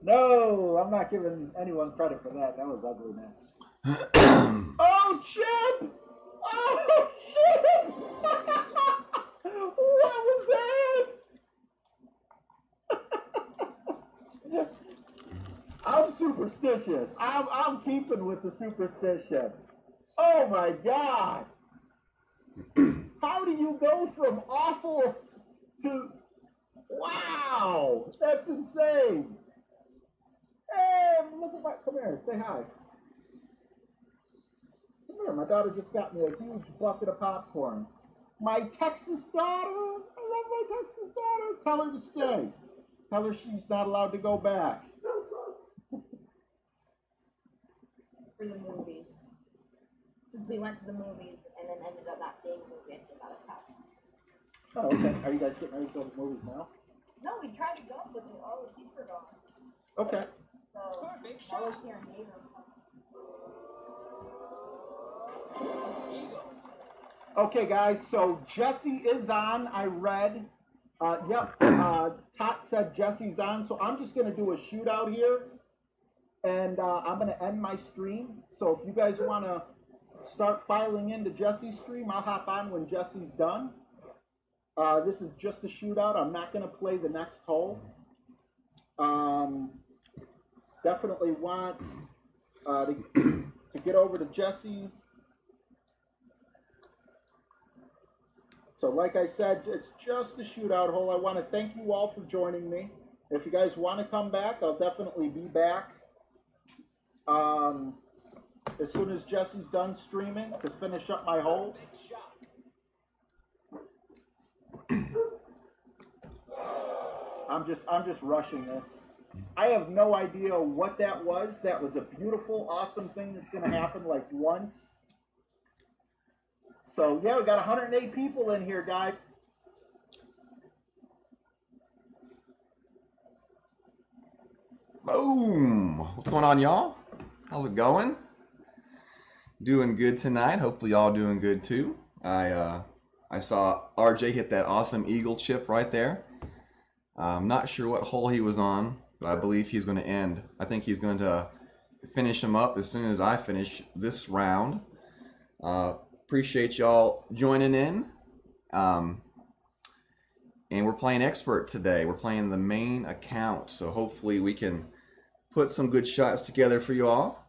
No, I'm not giving anyone credit for that. That was ugliness. Oh, Chip! Oh, Chip! What was that? I'm superstitious. I'm keeping with the superstition. Oh my God! How do you go from awful to wow? That's insane. Hey, look at my come here. Say hi. Come here. My daughter just got me a huge bucket of popcorn. My Texas daughter. I love my Texas daughter. Tell her to stay. Tell her she's not allowed to go back. For the movies. Since we went to the movies and then ended up not seeing the movie, I still got us popcorn. Oh, okay. Are you guys getting ready to go to the movies now? No, we tried to go, but all the seats were gone. Okay. So I was here in Haven. Okay, guys. So Jesse is on. I read. Yep. Tot said Jesse's on. So I'm just gonna do a shootout here, and I'm gonna end my stream. So if you guys wanna start filing into Jesse's stream, I'll hop on when Jesse's done. This is just a shootout. I'm not gonna play the next hole. Definitely want to get over to Jesse. So like I said, it's just a shootout hole. I want to thank you all for joining me. If you guys want to come back, I'll definitely be back. As soon as Jesse's done streaming to finish up my holes. I'm just rushing this. I have no idea what that was. That was a beautiful, awesome thing that's going to happen like once. So, yeah, we got 108 people in here, guys. Boom! What's going on, y'all? How's it going? Doing good tonight. Hopefully y'all doing good too. I saw RJ hit that awesome eagle chip right there. I'm not sure what hole he was on, but I believe he's going to end. I think he's going to finish him up as soon as I finish this round. Appreciate y'all joining in. And we're playing expert today. We're playing the main account, so hopefully we can put some good shots together for you all.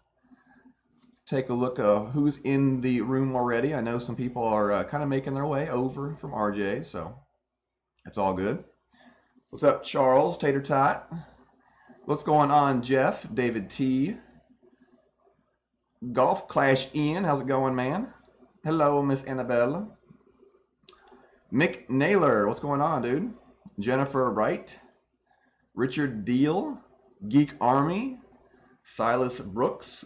Take a look at who's in the room already. I know some people are kind of making their way over from RJ, so it's all good. What's up, Charles, Tater Tot? What's going on, Jeff, David T? Golf Clash Ian, how's it going, man? Hello, Miss Annabelle. Mick Naylor, what's going on, dude? Jennifer Wright, Richard Deal, Geek Army, Silas Brooks,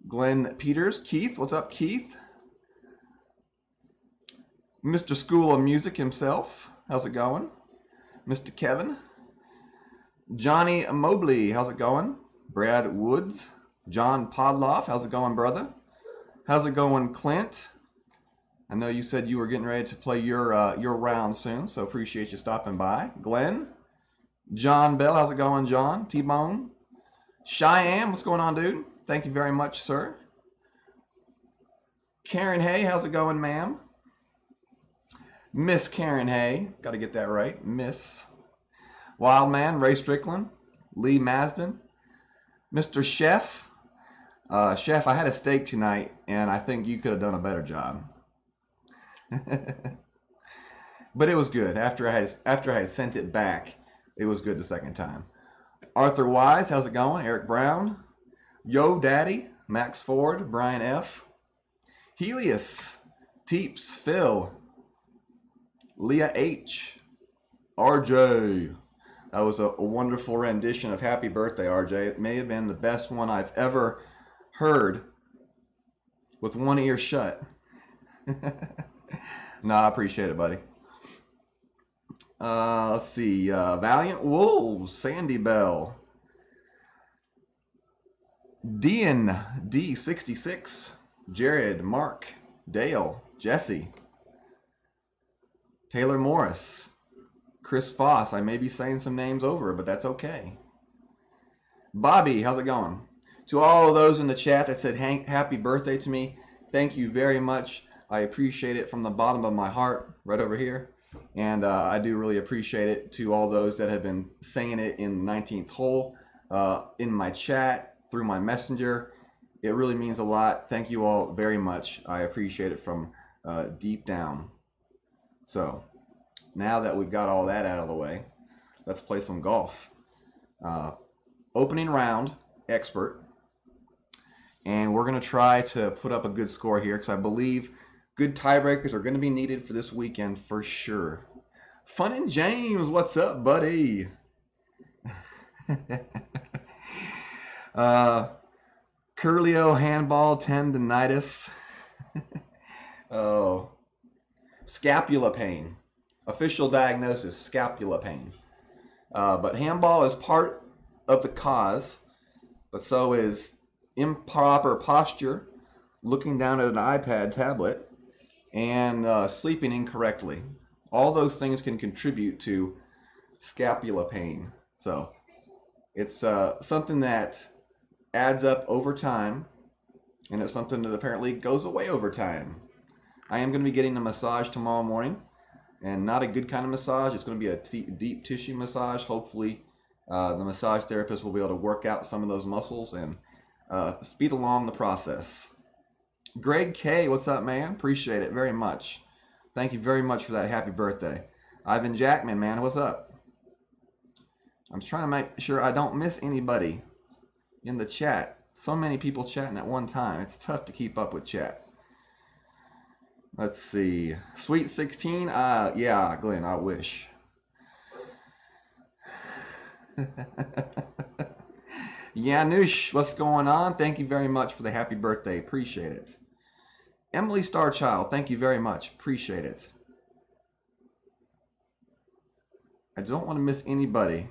Glenn Peters, Keith, what's up, Keith? Mr. School of Music himself, how's it going? Mr. Kevin, Johnny Mobley, how's it going? Brad Woods, John Podloff, how's it going, brother? How's it going, Clint? I know you said you were getting ready to play your round soon, so appreciate you stopping by. Glenn, John Bell, how's it going, John? T-Bone, Cheyenne, what's going on, dude? Thank you very much, sir. Karen Hay, how's it going, ma'am? Miss Karen Hay, got to get that right. Miss Wildman, Ray Strickland, Lee Masden, Mr. Chef. Chef, I had a steak tonight, and I think you could have done a better job. But it was good. After I had sent it back, it was good the second time. Arthur Wise, how's it going? Eric Brown, Yo Daddy, Max Ford, Brian F, Helios, Teeps, Phil, Leah H, RJ. That was a wonderful rendition of Happy Birthday, RJ. It may have been the best one I've ever heard with one ear shut. No, I appreciate it, buddy. Let's see. Valiant Wolves, Sandy Bell, Dean D66, Jared, Mark, Dale, Jesse, Taylor Morris, Chris Foss. I may be saying some names over, but that's okay. Bobby, how's it going? To all of those in the chat that said happy birthday to me, thank you very much. I appreciate it from the bottom of my heart, right over here. And I do really appreciate it. To all those that have been saying it in the 19th hole, in my chat, through my messenger, it really means a lot. Thank you all very much. I appreciate it from deep down. So, now that we've got all that out of the way, let's play some golf. Opening round, expert. And we're going to try to put up a good score here because I believe good tiebreakers are going to be needed for this weekend for sure. Fun and James, what's up, buddy? Curlio handball tendinitis. Oh. Scapula pain. Official diagnosis, scapula pain. But handball is part of the cause, but so is improper posture, looking down at an iPad tablet, and sleeping incorrectly. All those things can contribute to scapula pain. So it's something that adds up over time, and it's something that apparently goes away over time. I am going to be getting a massage tomorrow morning, and not a good kind of massage. It's going to be a deep tissue massage. Hopefully the massage therapist will be able to work out some of those muscles and speed along the process. Greg K, what's up, man? Appreciate it very much. Thank you very much for that. Happy birthday. Ivan Jackman, man, what's up? I'm trying to make sure I don't miss anybody in the chat. So many people chatting at one time. It's tough to keep up with chat. Let's see. Sweet 16? Yeah, Glenn, I wish. Yanush, what's going on? Thank you very much for the happy birthday. Appreciate it. Emily Starchild, thank you very much. Appreciate it. I don't want to miss anybody.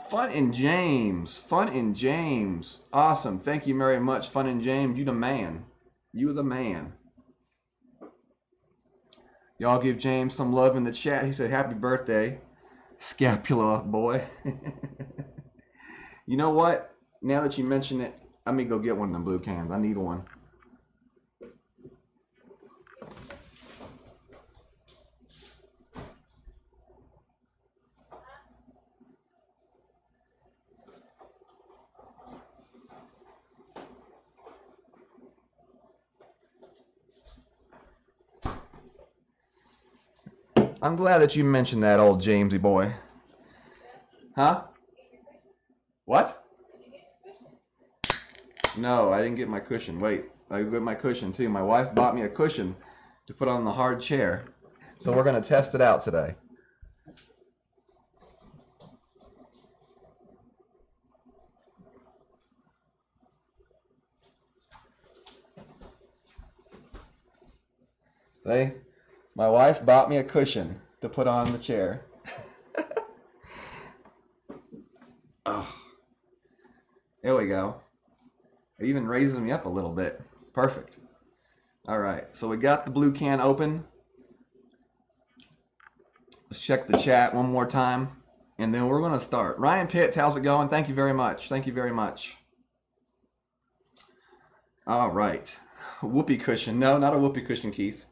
Fun and James. Fun and James. Awesome. Thank you very much, Fun and James. You the man. You the man. Y'all give James some love in the chat. He said, happy birthday, scapula boy. You know what? Now that you mention it, I'm going to go get one of them blue cans. I need one. I'm glad that you mentioned that, old Jamesy boy. Huh? What? No, I didn't get my cushion. Wait, I got my cushion too. My wife bought me a cushion to put on the hard chair. So we're going to test it out today. See? My wife bought me a cushion to put on the chair. Oh. There we go. It even raises me up a little bit. Perfect. All right, so we got the blue can open. Let's check the chat one more time, and then we're going to start. Ryan Pitts, how's it going? Thank you very much. Thank you very much. All right. Whoopee cushion. No, not a whoopee cushion, Keith.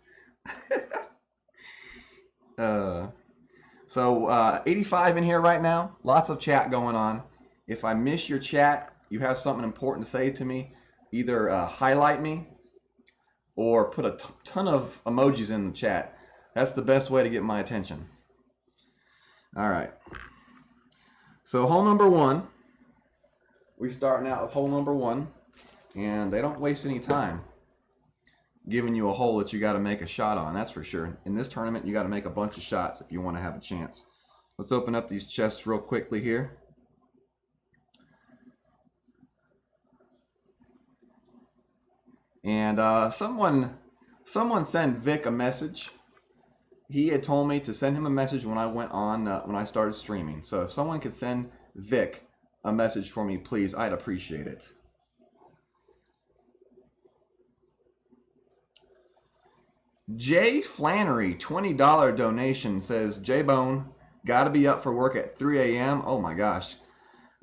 So 85 in here right now. Lots of chat going on. If I miss your chat, you have something important to say to me, either highlight me or put a ton of emojis in the chat. That's the best way to get my attention. All right. So hole number one. We're starting out with hole number one, and they don't waste any time giving you a hole that you got to make a shot on, that's for sure. In this tournament, you got to make a bunch of shots if you want to have a chance. Let's open up these chests real quickly here. And someone sent Vic a message. He had told me to send him a message when I went on, when I started streaming. So if someone could send Vic a message for me, please, I'd appreciate it. Jay Flannery, $20 donation, says, J-Bone, gotta be up for work at 3 a.m. Oh my gosh.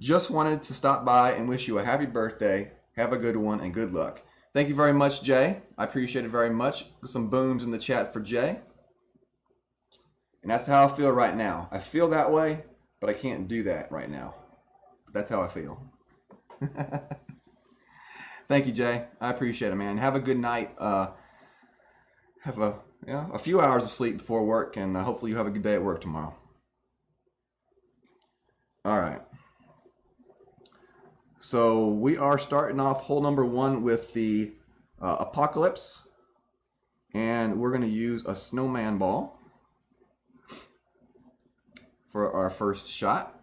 Just wanted to stop by and wish you a happy birthday. Have a good one and good luck. Thank you very much, Jay. I appreciate it very much. Some booms in the chat for Jay. And that's how I feel right now. I feel that way, but I can't do that right now. That's how I feel. Thank you, Jay. I appreciate it, man. Have a good night. Have a few hours of sleep before work, and hopefully you have a good day at work tomorrow. All right. So we are starting off hole number 1 with the Apocalypse, and we're going to use a snowman ball for our first shot.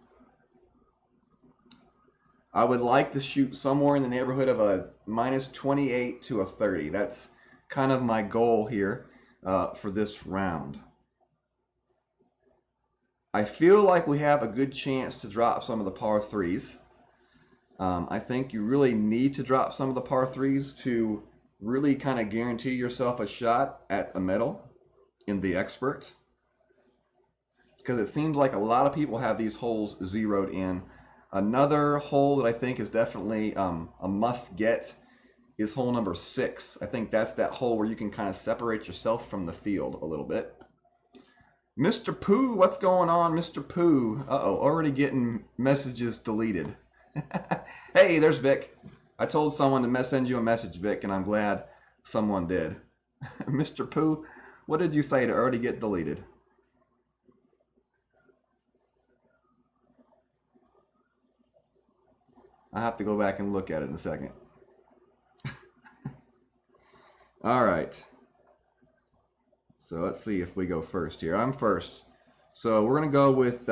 I would like to shoot somewhere in the neighborhood of a -28 to a 30. That's kind of my goal here for this round. I feel like we have a good chance to drop some of the par 3s. I think you really need to drop some of the par 3s to really kind of guarantee yourself a shot at a medal in the expert. Because it seems like a lot of people have these holes zeroed in. Another hole that I think is definitely a must get is hole number 6. I think that's that hole where you can kind of separate yourself from the field a little bit. Mr. Pooh, what's going on, Mr. Pooh? Uh-oh, already getting messages deleted. Hey, there's Vic. I told someone to send you a message, Vic, and I'm glad someone did. Mr. Pooh, what did you say to already get deleted? I have to go back and look at it in a second. All right. So let's see if we go first here. I'm first. So we're going to go with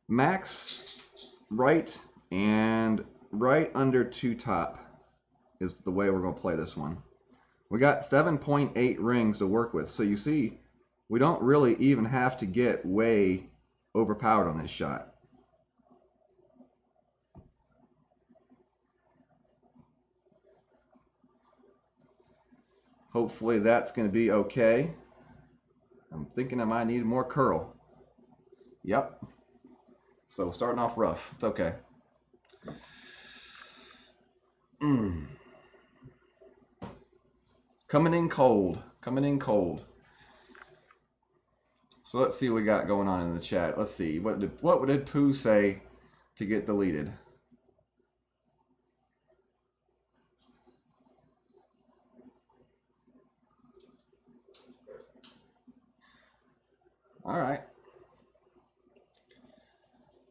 max right and right under 2 top is the way we're going to play this one. We got 7.8 rings to work with. So you see, we don't really even have to get way overpowered on this shot. Hopefully that's going to be okay. I'm thinking I might need more curl. Yep. So starting off rough. It's okay. Coming in cold. Coming in cold. So let's see what we got going on in the chat. Let's see. What did Pooh say to get deleted? All right.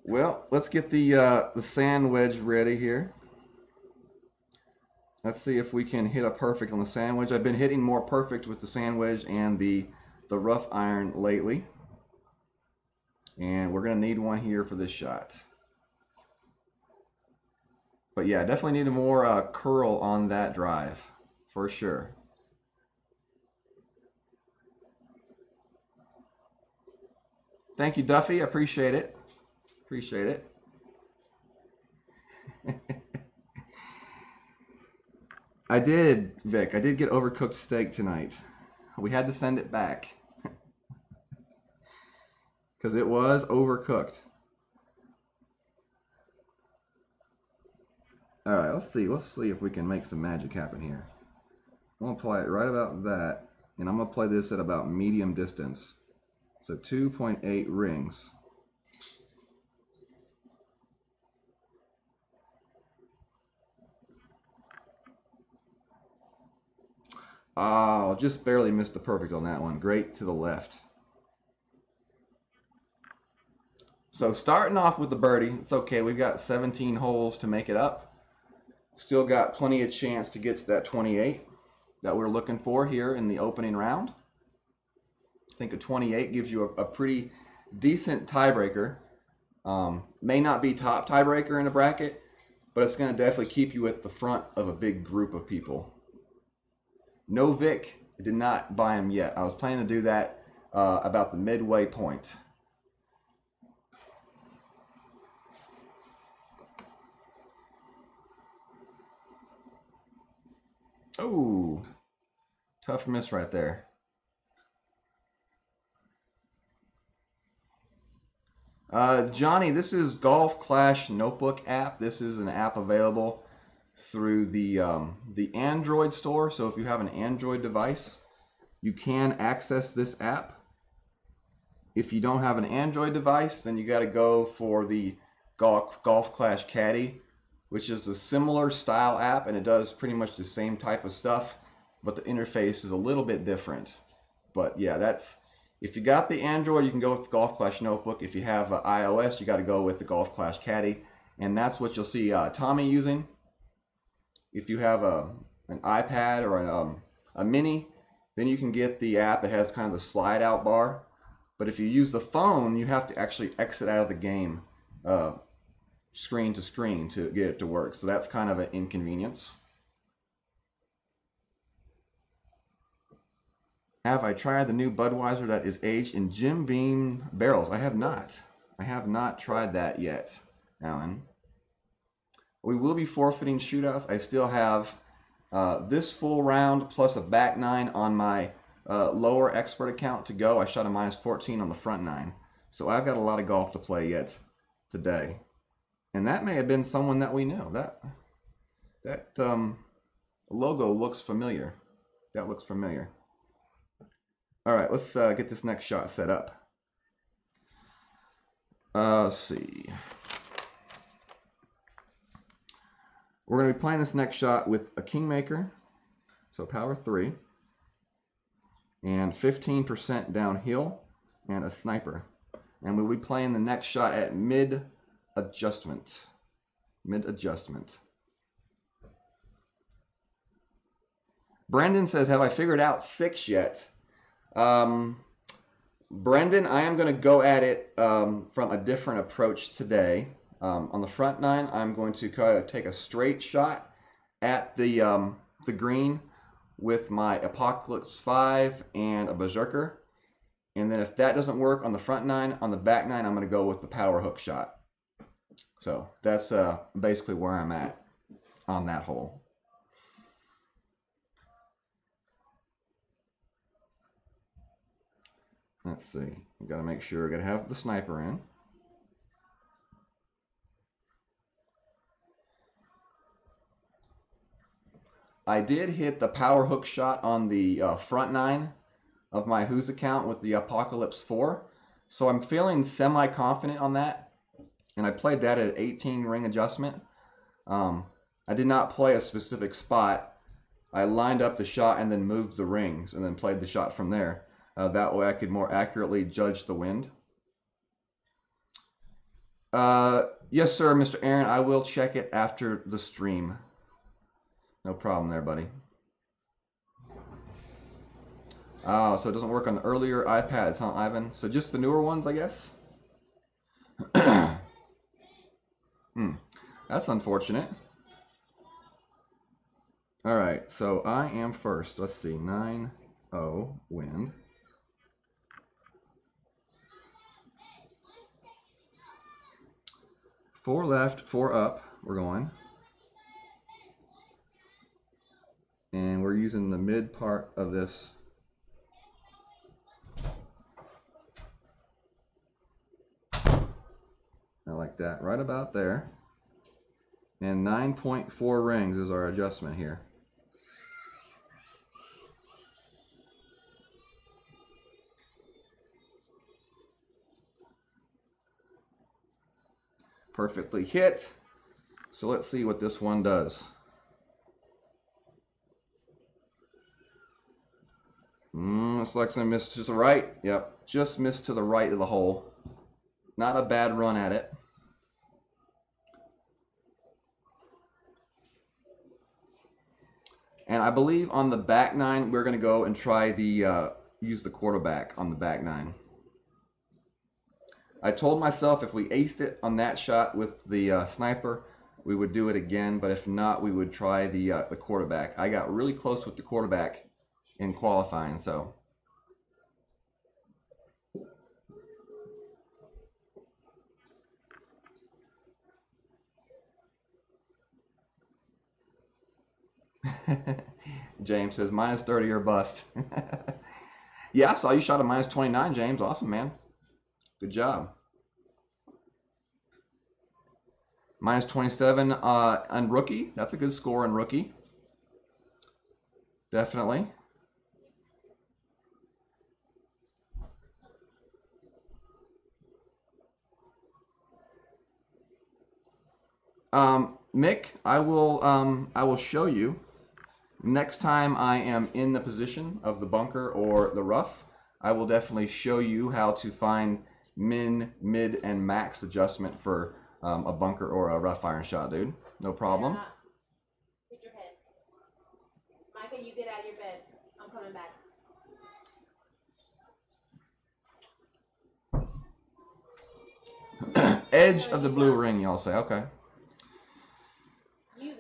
Well, let's get the sand wedge ready here. Let's see if we can hit a perfect on the sand wedge. I've been hitting more perfect with the sand wedge and the rough iron lately. And we're going to need one here for this shot. But yeah, definitely need more curl on that drive, for sure. Thank you, Duffy. I appreciate it. Appreciate it. I did, Vic. I did get overcooked steak tonight. We had to send it back. Because it was overcooked. Alright, let's see. Let's see if we can make some magic happen here. I'm going to play it right about that. And I'm going to play this at about medium distance. So 2.8 rings. Oh, just barely missed the perfect on that one. Great to the left. So starting off with the birdie, it's okay. We've got 17 holes to make it up. Still got plenty of chance to get to that 28 that we're looking for here in the opening round. I think a 28 gives you a pretty decent tiebreaker. May not be top tiebreaker in a bracket, but it's going to definitely keep you at the front of a big group of people. No Vic, I did not buy him yet. I was planning to do that about the midway point. Oh, tough miss right there. Johnny, this is Golf Clash Notebook app. This is an app available through the Android store. So if you have an Android device, you can access this app. If you don't have an Android device, then you got to go for the Golf Clash Caddy, which is a similar style app, and it does pretty much the same type of stuff, but the interface is a little bit different. But yeah, that's, if you got the Android, you can go with the Golf Clash Notebook. If you have iOS, you got to go with the Golf Clash Caddy, and that's what you'll see Tommy using. If you have an iPad or a mini, then you can get the app that has kind of the slide out bar. But if you use the phone, you have to actually exit out of the game screen to screen to get it to work. So that's kind of an inconvenience. Have I tried the new Budweiser that is aged in Jim Beam barrels? I have not. I have not tried that yet, Alan. We will be forfeiting shootouts. I still have this full round plus a back 9 on my lower expert account to go. I shot a -14 on the front 9. So I've got a lot of golf to play yet today. And that may have been someone that we knew. That logo looks familiar. That looks familiar. All right, let's get this next shot set up. Let's see. We're going to be playing this next shot with a Kingmaker, so power 3, and 15% downhill, and a sniper. And we'll be playing the next shot at mid adjustment. Mid adjustment. Brendan says, have I figured out 6 yet? Brendan, I am going to go at it from a different approach today. On the front 9, I'm going to kind of take a straight shot at the green with my Apocalypse 5 and a Berserker. And then if that doesn't work on the front 9, on the back 9, I'm going to go with the power hook shot. So that's basically where I'm at on that hole. Let's see. We've got to make sure we're going to have the sniper in. I did hit the power hook shot on the front 9 of my Who's account with the Apocalypse 4. So I'm feeling semi-confident on that. And I played that at 18 ring adjustment. I did not play a specific spot. I lined up the shot and then moved the rings and then played the shot from there. That way I could more accurately judge the wind. Yes, sir, Mr. Aaron. I will check it after the stream. No problem there, buddy. Oh, so it doesn't work on the earlier iPads, huh, Ivan? So just the newer ones, I guess? That's unfortunate. All right, so I am first. Let's see, 9-0 wind. Four left, 4 up, we're going. And we're using the mid part of this. I like that, right about there. And 9.4 rings is our adjustment here. Perfectly hit. So let's see what this one does. Looks like I missed to the right. Yep, just missed to the right of the hole. Not a bad run at it. And I believe on the back 9, we're going to go and try the use the quarterback on the back 9. I told myself if we aced it on that shot with the sniper, we would do it again. But if not, we would try the quarterback. I got really close with the quarterback in qualifying, so. James says -30 or bust. Yeah, I saw you shot a -29, James. Awesome, man. Good job. Minus 27 on rookie. That's a good score on rookie. Definitely. Mick, I will show you next time I am in the position of the bunker or the rough. I will definitely show you how to find min, mid, and max adjustment for a bunker or a rough iron shot, dude. No problem. Hit your head. Micah, you get out of your bed. I'm coming back. Edge of the blue ring, y'all say. Okay.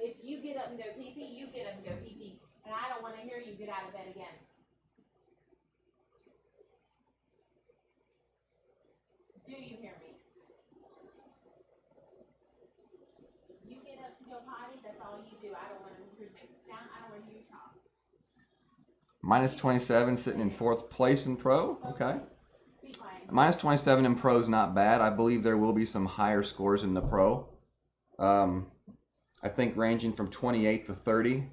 If you get up and go pee-pee, you get up and go pee-pee. And I don't want to hear you get out of bed again. Do you hear me? If you get up to go potty, that's all you do. I don't want to hear you make a sound. I don't want to hear you talk. Minus 27 sitting in 4th place in pro. Okay. Be quiet. Minus 27 in pro is not bad. I believe there will be some higher scores in the pro. I think ranging from 28 to 30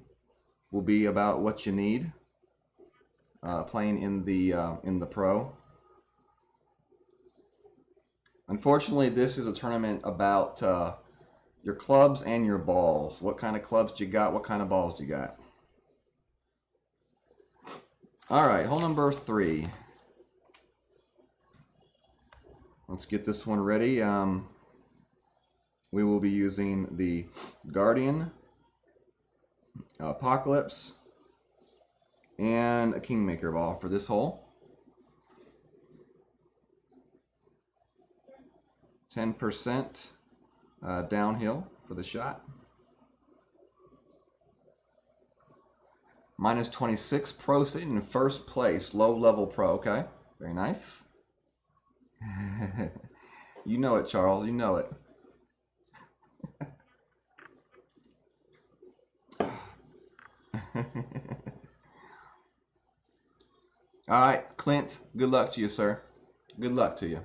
will be about what you need playing in the pro. Unfortunately, this is a tournament about your clubs and your balls. What kind of clubs do you got? What kind of balls do you got? All right, hole number 3. Let's get this one ready. We will be using the Guardian, Apocalypse, and a Kingmaker ball for this hole. 10% downhill for the shot. Minus 26 pro sitting in 1st place, low level pro. Okay, very nice. You know it, Charles. You know it. All right, Clint, good luck to you, sir. Good luck to you.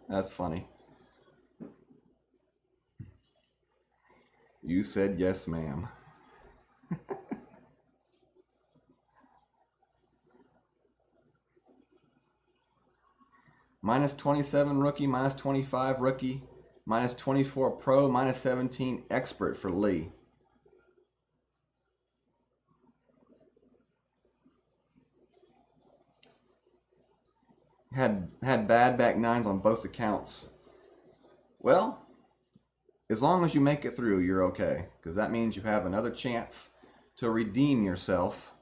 That's funny. You said yes, ma'am. Minus 27 rookie, minus 25 rookie, minus 24 pro, minus 17 expert for Lee. Had bad back nines on both accounts. Well, as long as you make it through, you're okay, because that means you have another chance to redeem yourself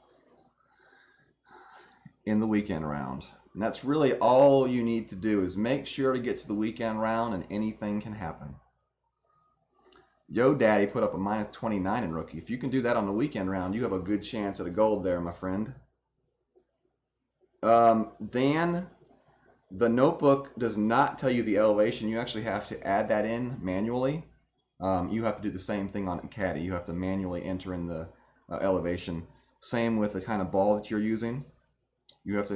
in the weekend round. And that's really all you need to do, is make sure to get to the weekend round, and anything can happen. Yo Daddy put up a minus 29 in rookie. If you can do that on the weekend round, you have a good chance at a gold there, my friend. Dan, the notebook does not tell you the elevation. You actually have to add that in manually. You have to do the same thing on Caddy. You have to manually enter in the elevation. Same with the kind of ball that you're using. You have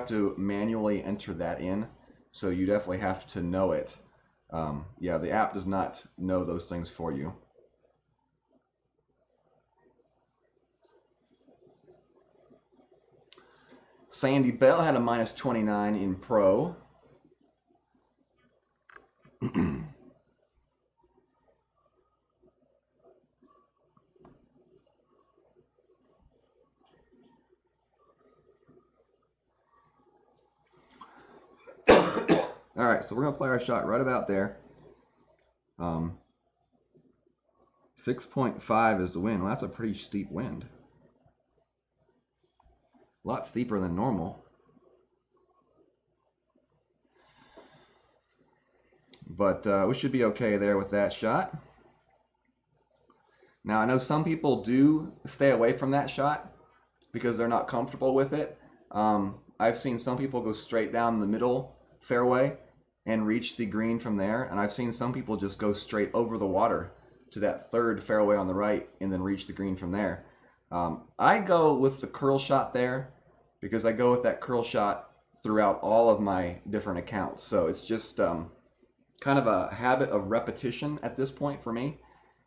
to manually enter that in. So you definitely have to know it. Yeah, the app does not know those things for you. Sandy Bell had a minus 29 in pro. All right, so we're going to play our shot right about there. 6.5 is the wind. Well, that's a pretty steep wind. A lot steeper than normal. But we should be okay there with that shot. Now, I know some people do stay away from that shot because they're not comfortable with it. I've seen some people go straight down the middle fairway and reach the green from there. And I've seen some people just go straight over the water to that third fairway on the right and then reach the green from there. I go with the curl shot there because I go with that curl shot throughout all of my different accounts. So it's just kind of a habit of repetition at this point for me.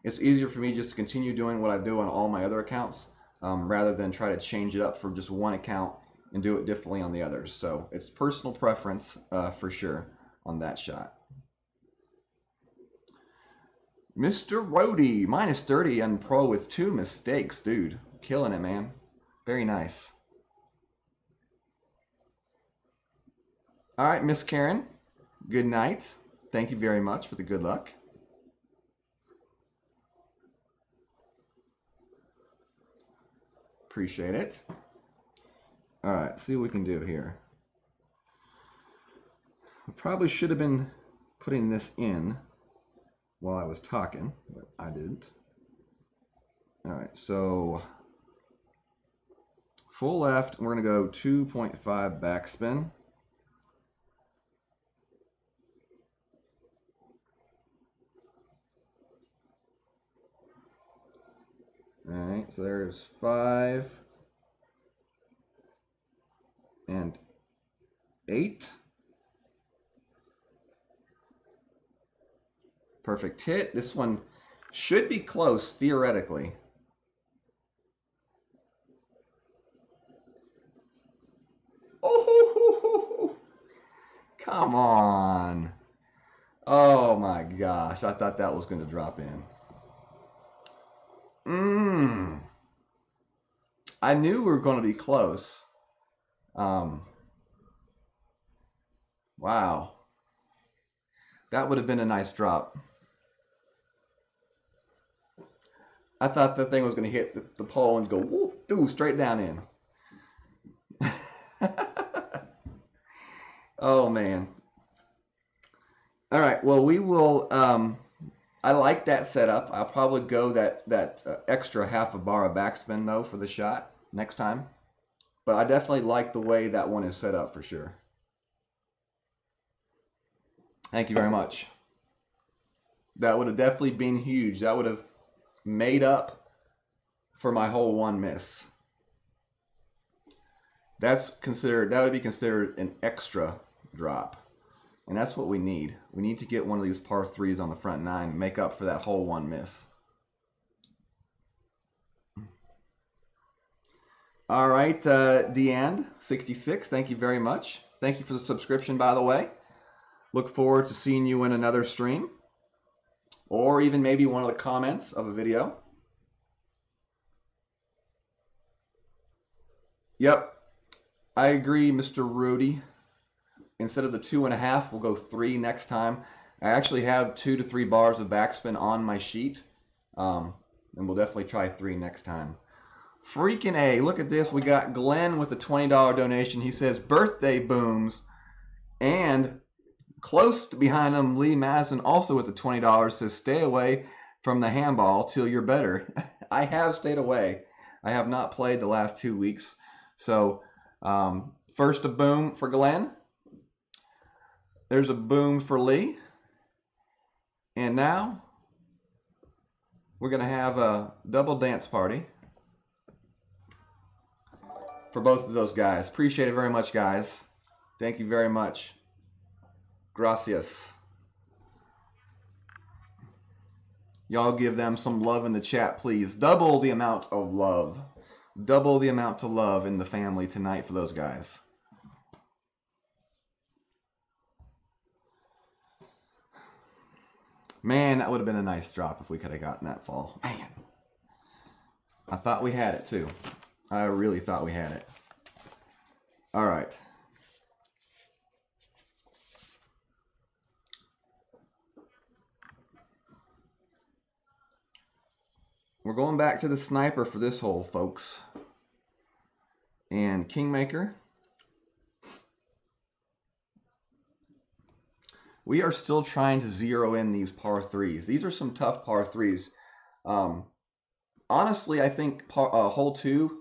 It's easier for me just to continue doing what I do on all my other accounts rather than try to change it up for just one account and do it differently on the others. So it's personal preference for sure on that shot. Mr. Rody, minus 30 on pro with 2 mistakes, dude. Killing it, man. Very nice. All right, Miss Karen, good night. Thank you very much for the good luck. Appreciate it. All right, see what we can do here. I probably should have been putting this in while I was talking, but I didn't. All right, so full left, we're going to go 2.5 backspin. All right, so there's 5 and 8. Perfect hit. This one should be close, theoretically. Oh, come on. Oh my gosh, I thought that was going to drop in. I knew we were going to be close. Wow. That would have been a nice drop. I thought that thing was going to hit the pole and go whoop, through, straight down in. Oh, man. All right, well, we will... I like that setup. I'll probably go that extra half a bar of backspin, though, for the shot next time. But I definitely like the way that one is set up, for sure. Thank you very much. That would have definitely been huge. That would have made up for my whole one miss. That would be considered an extra drop. And that's what we need. We need to get one of these par 3s on the front 9, make up for that whole one miss. All right, Deanne66, thank you very much. Thank you for the subscription, by the way. Look forward to seeing you in another stream, or even maybe one of the comments of a video. Yep, I agree, Mr. Rudy. Instead of the 2.5, we'll go 3 next time. I actually have 2 to 3 bars of backspin on my sheet, and we'll definitely try 3 next time. Freaking A, look at this. We got Glenn with a $20 donation. He says, birthday booms. And close behind him, Lee Mazin, also with the $20, says, stay away from the handball till you're better. I have stayed away. I have not played the last 2 weeks. So, first a boom for Glenn. There's a boom for Lee. And now, we're going to have a double dance party for both of those guys. Appreciate it very much, guys. Thank you very much. Gracias. Y'all give them some love in the chat, please. Double the amount of love. Double the amount of love in the family tonight for those guys. Man, that would have been a nice drop if we could have gotten that fall. Man. I thought we had it too. I really thought we had it. All right. We're going back to the sniper for this hole, folks. And Kingmaker. We are still trying to zero in these par 3s. These are some tough par 3s. Honestly, I think hole 2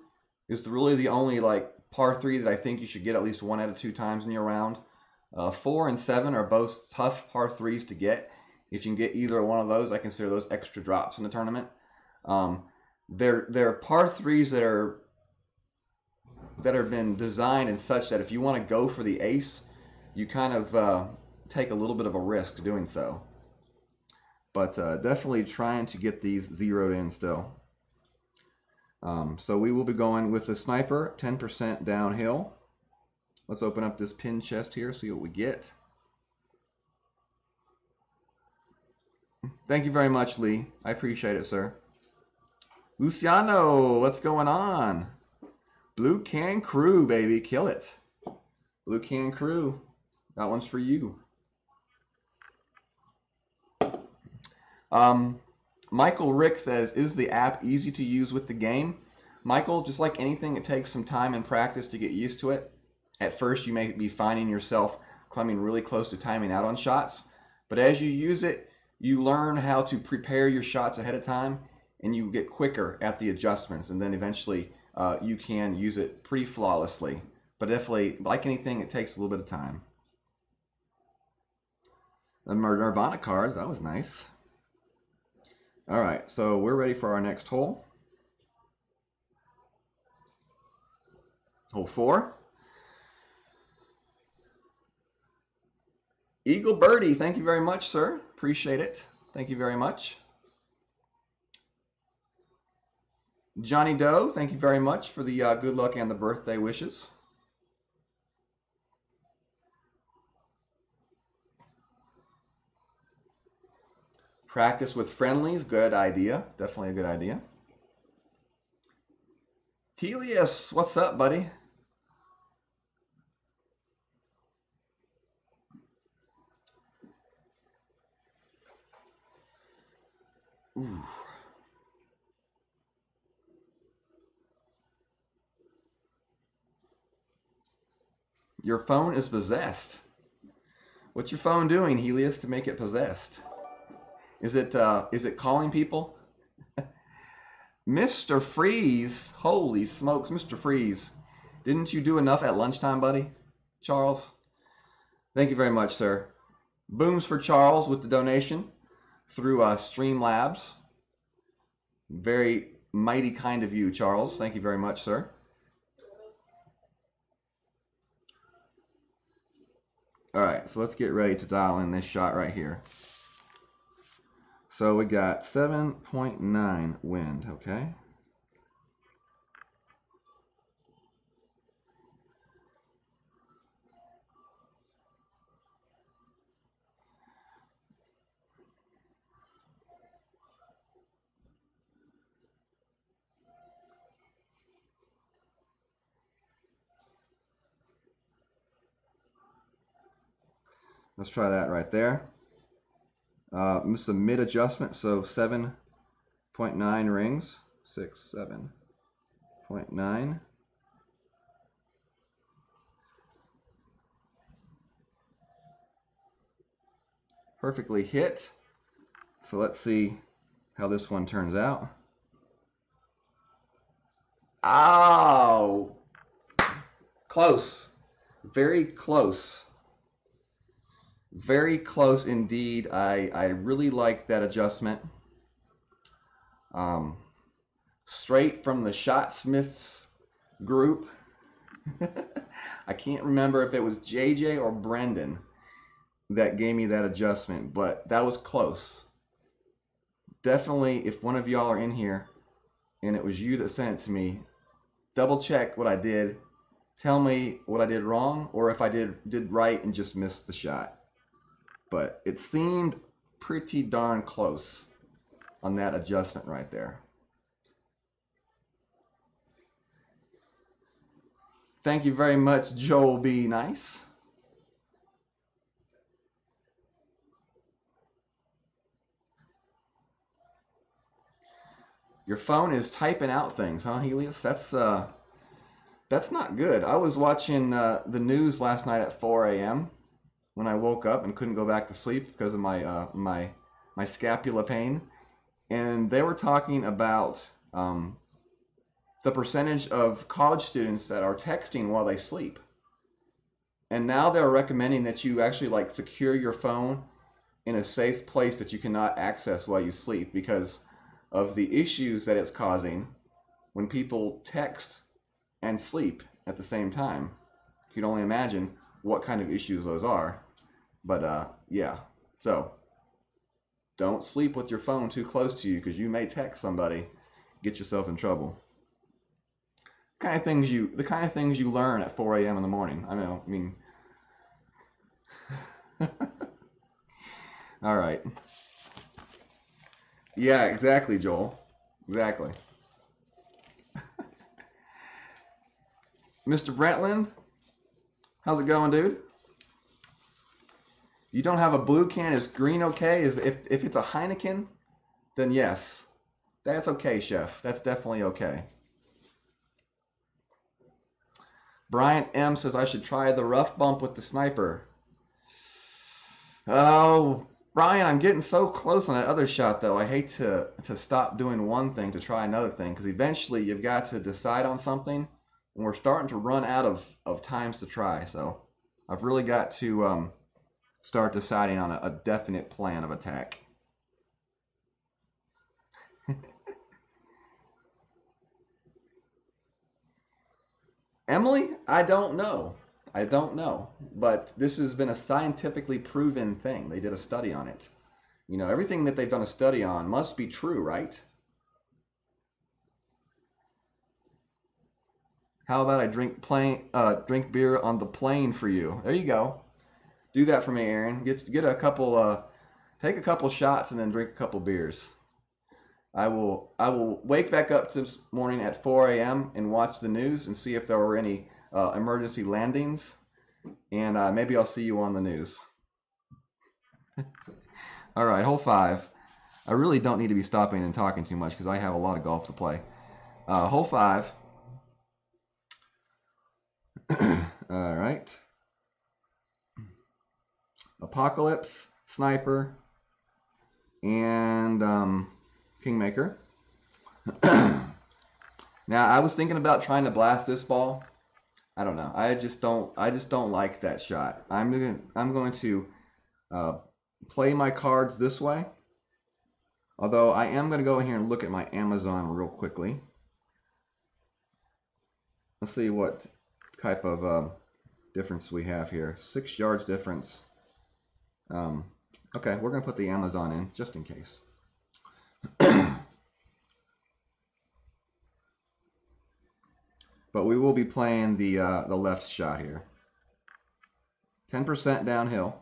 is really the only par 3 that I think you should get at least 1 out of 2 times in your round. 4 and 7 are both tough par 3s to get. If you can get either one of those, I consider those extra drops in the tournament. They're par 3s that are that have been designed and such that if you want to go for the ace, you kind of take a little bit of a risk doing so. But definitely trying to get these zeroed in still. So we will be going with the sniper, 10% downhill. Let's open up this pin chest here, see what we get. Thank you very much, Lee. I appreciate it, sir. Luciano, what's going on? Blue Can Crew, baby. Kill it. Blue Can Crew. That one's for you. Michael Rick says, is the app easy to use with the game? Michael, just like anything, it takes some time and practice to get used to it. At first, you may be finding yourself coming really close to timing out on shots. But as you use it, you learn how to prepare your shots ahead of time, and you get quicker at the adjustments. And then eventually, you can use it pretty flawlessly. But definitely, like anything, it takes a little bit of time. The Nirvana cards, that was nice. All right, so we're ready for our next hole. Hole 4. Eagle Birdie, thank you very much, sir. Appreciate it. Thank you very much. Johnny Doe, thank you very much for the good luck and the birthday wishes. Practice with friendlies, good idea. Definitely a good idea. Helios, what's up, buddy? Ooh. Your phone is possessed. What's your phone doing, Helios, to make it possessed? Is it calling people? Mr. Freeze, holy smokes, Mr. Freeze. Didn't you do enough at lunchtime, buddy? Charles? Thank you very much, sir. Booms for Charles with the donation through Streamlabs. Very mighty kind of you, Charles. Thank you very much, sir. All right, so let's get ready to dial in this shot right here. So we got 7.9 wind, okay? Let's try that right there. This is a mid adjustment, so 7.9 rings. 6, 7.9. Perfectly hit. So let's see how this one turns out. Oh! Close. Very close. Very close indeed. I really like that adjustment. Straight from the Shotsmiths group. I can't remember if it was JJ or Brendan that gave me that adjustment, but that was close. Definitely, if one of y'all are in here and it was you that sent it to me, double check what I did. Tell me what I did wrong, or if I did right and just missed the shot. But it seemed pretty darn close on that adjustment right there. Thank you very much, Joel B. Nice. Your phone is typing out things, huh, Helios? That's not good. I was watching the news last night at 4 a.m. when I woke up and couldn't go back to sleep because of my my scapula pain, and they were talking about the percentage of college students that are texting while they sleep. And now they're recommending that you actually like secure your phone in a safe place that you cannot access while you sleep because of the issues that it's causing when people text and sleep at the same time. You can only imagine what kind of issues those are. But yeah, so don't sleep with your phone too close to you because you may text somebody, get yourself in trouble. The kind of things you learn at 4 a.m. in the morning. I mean. All right. Yeah, exactly, Joel. Exactly. Mr. Brentland, how's it going, dude? You don't have a blue can. Is green okay? If it's a Heineken, then yes. That's okay, Chef. That's definitely okay. Brian M. says I should try the rough bump with the sniper. Oh, Brian, I'm getting so close on that other shot, though. I hate to stop doing one thing to try another thing, because eventually you've got to decide on something, and we're starting to run out of times to try. So I've really got to start deciding on a definite plan of attack. Emily, I don't know. But this has been a scientifically proven thing. They did a study on it. You know, everything that they've done a study on must be true, right? How about I drink beer on the plane for you? There you go. Do that for me, Aaron. Get a couple take a couple shots and then drink a couple beers. I will wake back up this morning at 4 a.m. and watch the news and see if there were any emergency landings, and maybe I'll see you on the news. All right, hole 5. I really don't need to be stopping and talking too much because I have a lot of golf to play. Hole 5. All right. Apocalypse, Sniper, and Kingmaker. Now, I was thinking about trying to blast this ball. I don't know. I just don't like that shot. I'm going to play my cards this way. Although I am going to go in here and look at my Amazon real quickly. Let's see what type of difference we have here. 6 yards difference. Okay, we're going to put the Amazon in just in case. But we will be playing the left shot here. 10% downhill.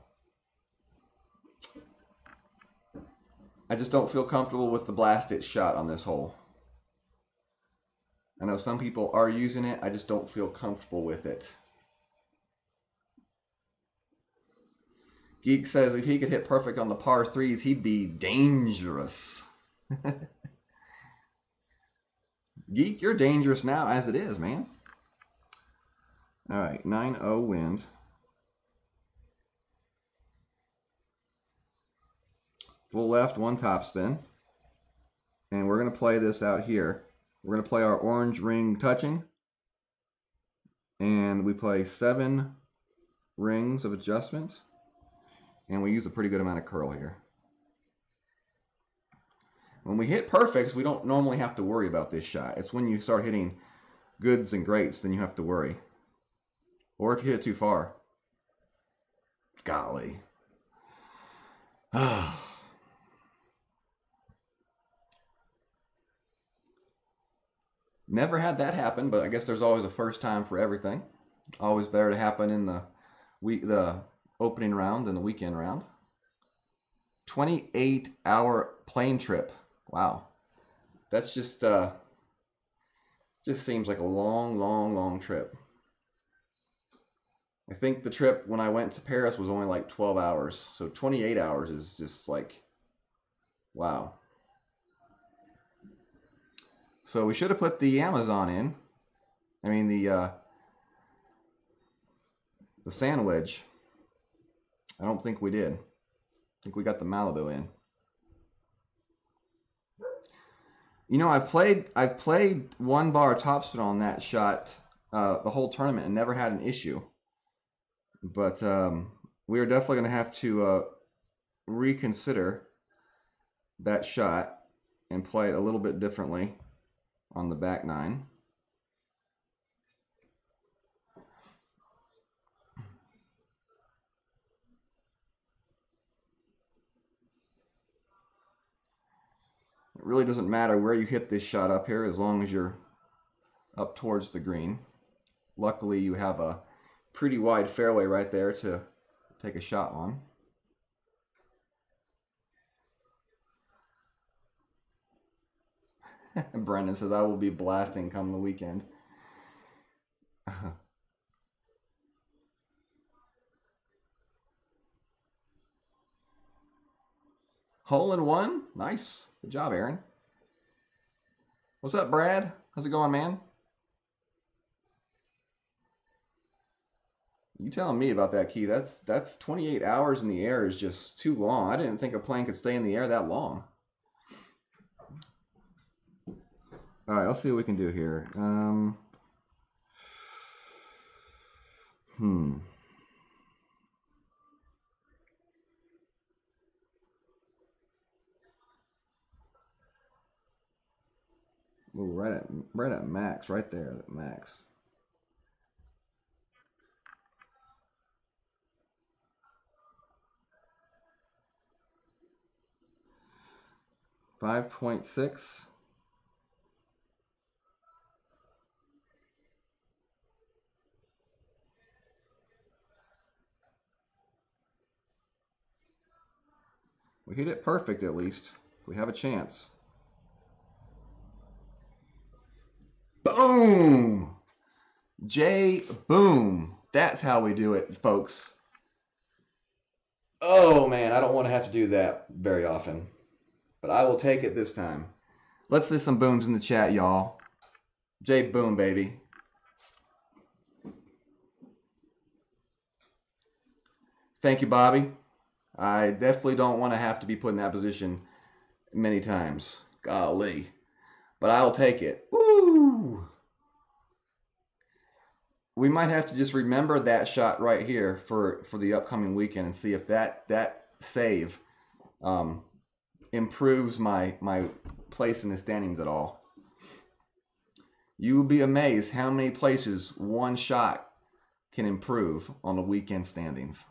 I just don't feel comfortable with the blast it shot on this hole. I know some people are using it. I just don't feel comfortable with it. Geek says if he could hit perfect on the par 3s, he'd be dangerous. Geek, you're dangerous now as it is, man. All right, 9-0 wind. Full left, 1 topspin. And we're going to play this out here. We're going to play our orange ring touching. And we play 7 rings of adjustment. And we use a pretty good amount of curl here. When we hit perfects, we don't normally have to worry about this shot. It's when you start hitting goods and greats, then you have to worry. Or if you hit it too far. Golly. Never had that happen, but I guess there's always a first time for everything. Always better to happen in the opening round than the weekend round. 28-hour plane trip. Wow. That's just seems like a long trip. I think the trip when I went to Paris was only like 12 hours. So 28 hours is just like, wow. So we should have put the Amazon in. I mean the sand wedge. I don't think we did. I think we got the Malibu in. You know, I've played 1 bar topspin on that shot the whole tournament and never had an issue. But we are definitely going to have to reconsider that shot and play it a little bit differently on the back 9. It really doesn't matter where you hit this shot up here as long as you're up towards the green. Luckily, you have a pretty wide fairway right there to take a shot on. Brendan says, I will be blasting come the weekend. Hole in one? Nice. Good job, Aaron. What's up, Brad? How's it going, man? You telling me about that, Key. That's 28 hours in the air is just too long. I didn't think a plane could stay in the air that long. All right, let's see what we can do here. Ooh, right at max, right there, at max. .6. We hit it perfect at least. We have a chance. Boom! Jay Boom. That's how we do it, folks. Oh man, I don't want to have to do that very often. But I will take it this time. Let's see some booms in the chat, y'all. Jay Boom, baby. Thank you, Bobby. I definitely don't want to have to be put in that position many times. Golly. But I'll take it. Woo! We might have to just remember that shot right here for the upcoming weekend and see if that save improves my place in the standings at all. You will be amazed how many places one shot can improve on the weekend standings.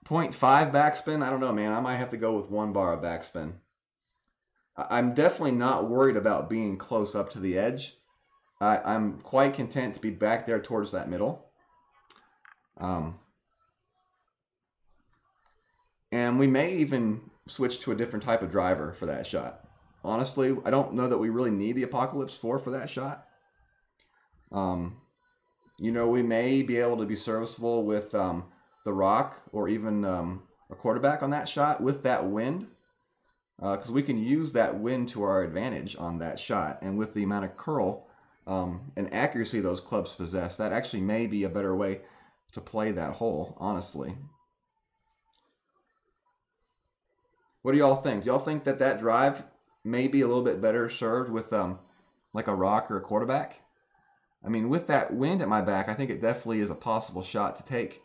.5 backspin? I don't know, man. I might have to go with 1 bar of backspin. I'm definitely not worried about being close up to the edge. I'm quite content to be back there towards that middle. And we may even switch to a different type of driver for that shot. Honestly, I don't know that we really need the Apocalypse 4 for that shot. You know, we may be able to be serviceable with the rock or even a quarterback on that shot with that wind. Because we can use that wind to our advantage on that shot. And with the amount of curl and accuracy those clubs possess, that actually may be a better way to play that hole, honestly. What do y'all think? Do y'all think that drive may be a little bit better served with like a rock or a quarterback? I mean, with that wind at my back, I think it definitely is a possible shot to take.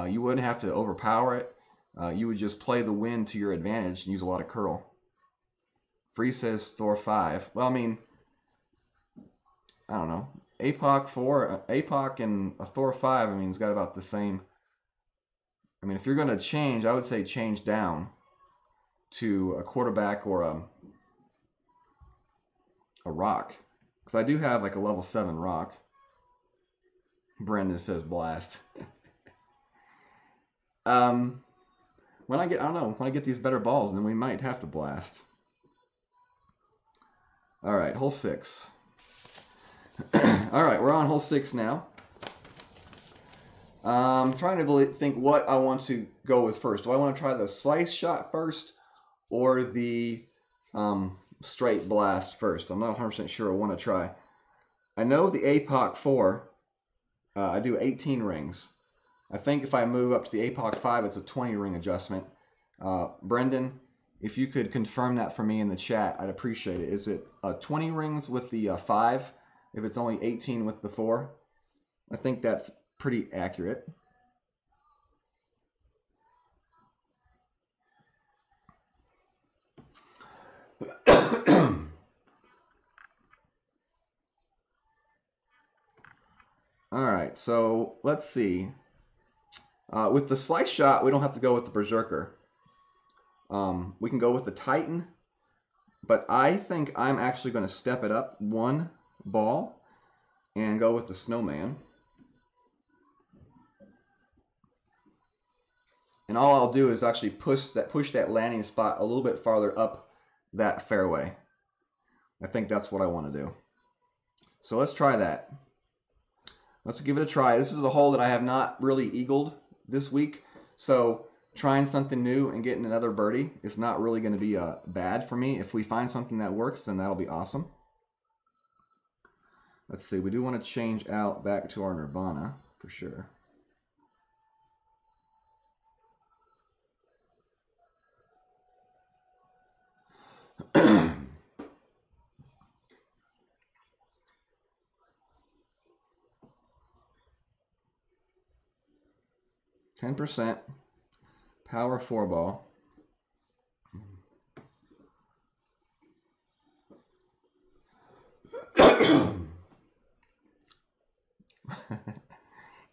You wouldn't have to overpower it. You would just play the wind to your advantage and use a lot of curl. Free says Thor 5. Well, I mean, I don't know. APOC 4, APOC and a Thor 5, I mean, it's got about the same. I mean, if you're going to change, I would say change down to a quarterback or a rock. Because I do have like a level 7 rock. Brendan says blast. When I get these better balls, then we might have to blast. All right, hole 6. All right, we're on hole 6 now. I'm trying to think what I want to go with first. Do I want to try the slice shot first or the straight blast first? I'm not 100% sure I want to try. I know the APOC 4, I do 18 rings. I think if I move up to the APOC 5, it's a 20 ring adjustment. Brendan, if you could confirm that for me in the chat, I'd appreciate it. Is it 20 rings with the 5 if it's only 18 with the 4? I think that's pretty accurate. All right, so let's see. With the slice shot, we don't have to go with the Berserker. We can go with the Titan, but I think I'm actually going to step it up one ball and go with the Snowman. And all I'll do is actually push that landing spot a little bit farther up that fairway. I think that's what I want to do. So let's try that. Let's give it a try. This is a hole that I have not really eagled this week, so trying something new and getting another birdie is not really going to be bad for me. If we find something that works, then that'll be awesome. Let's see. We do want to change out back to our Nirvana for sure. %, power 4 ball.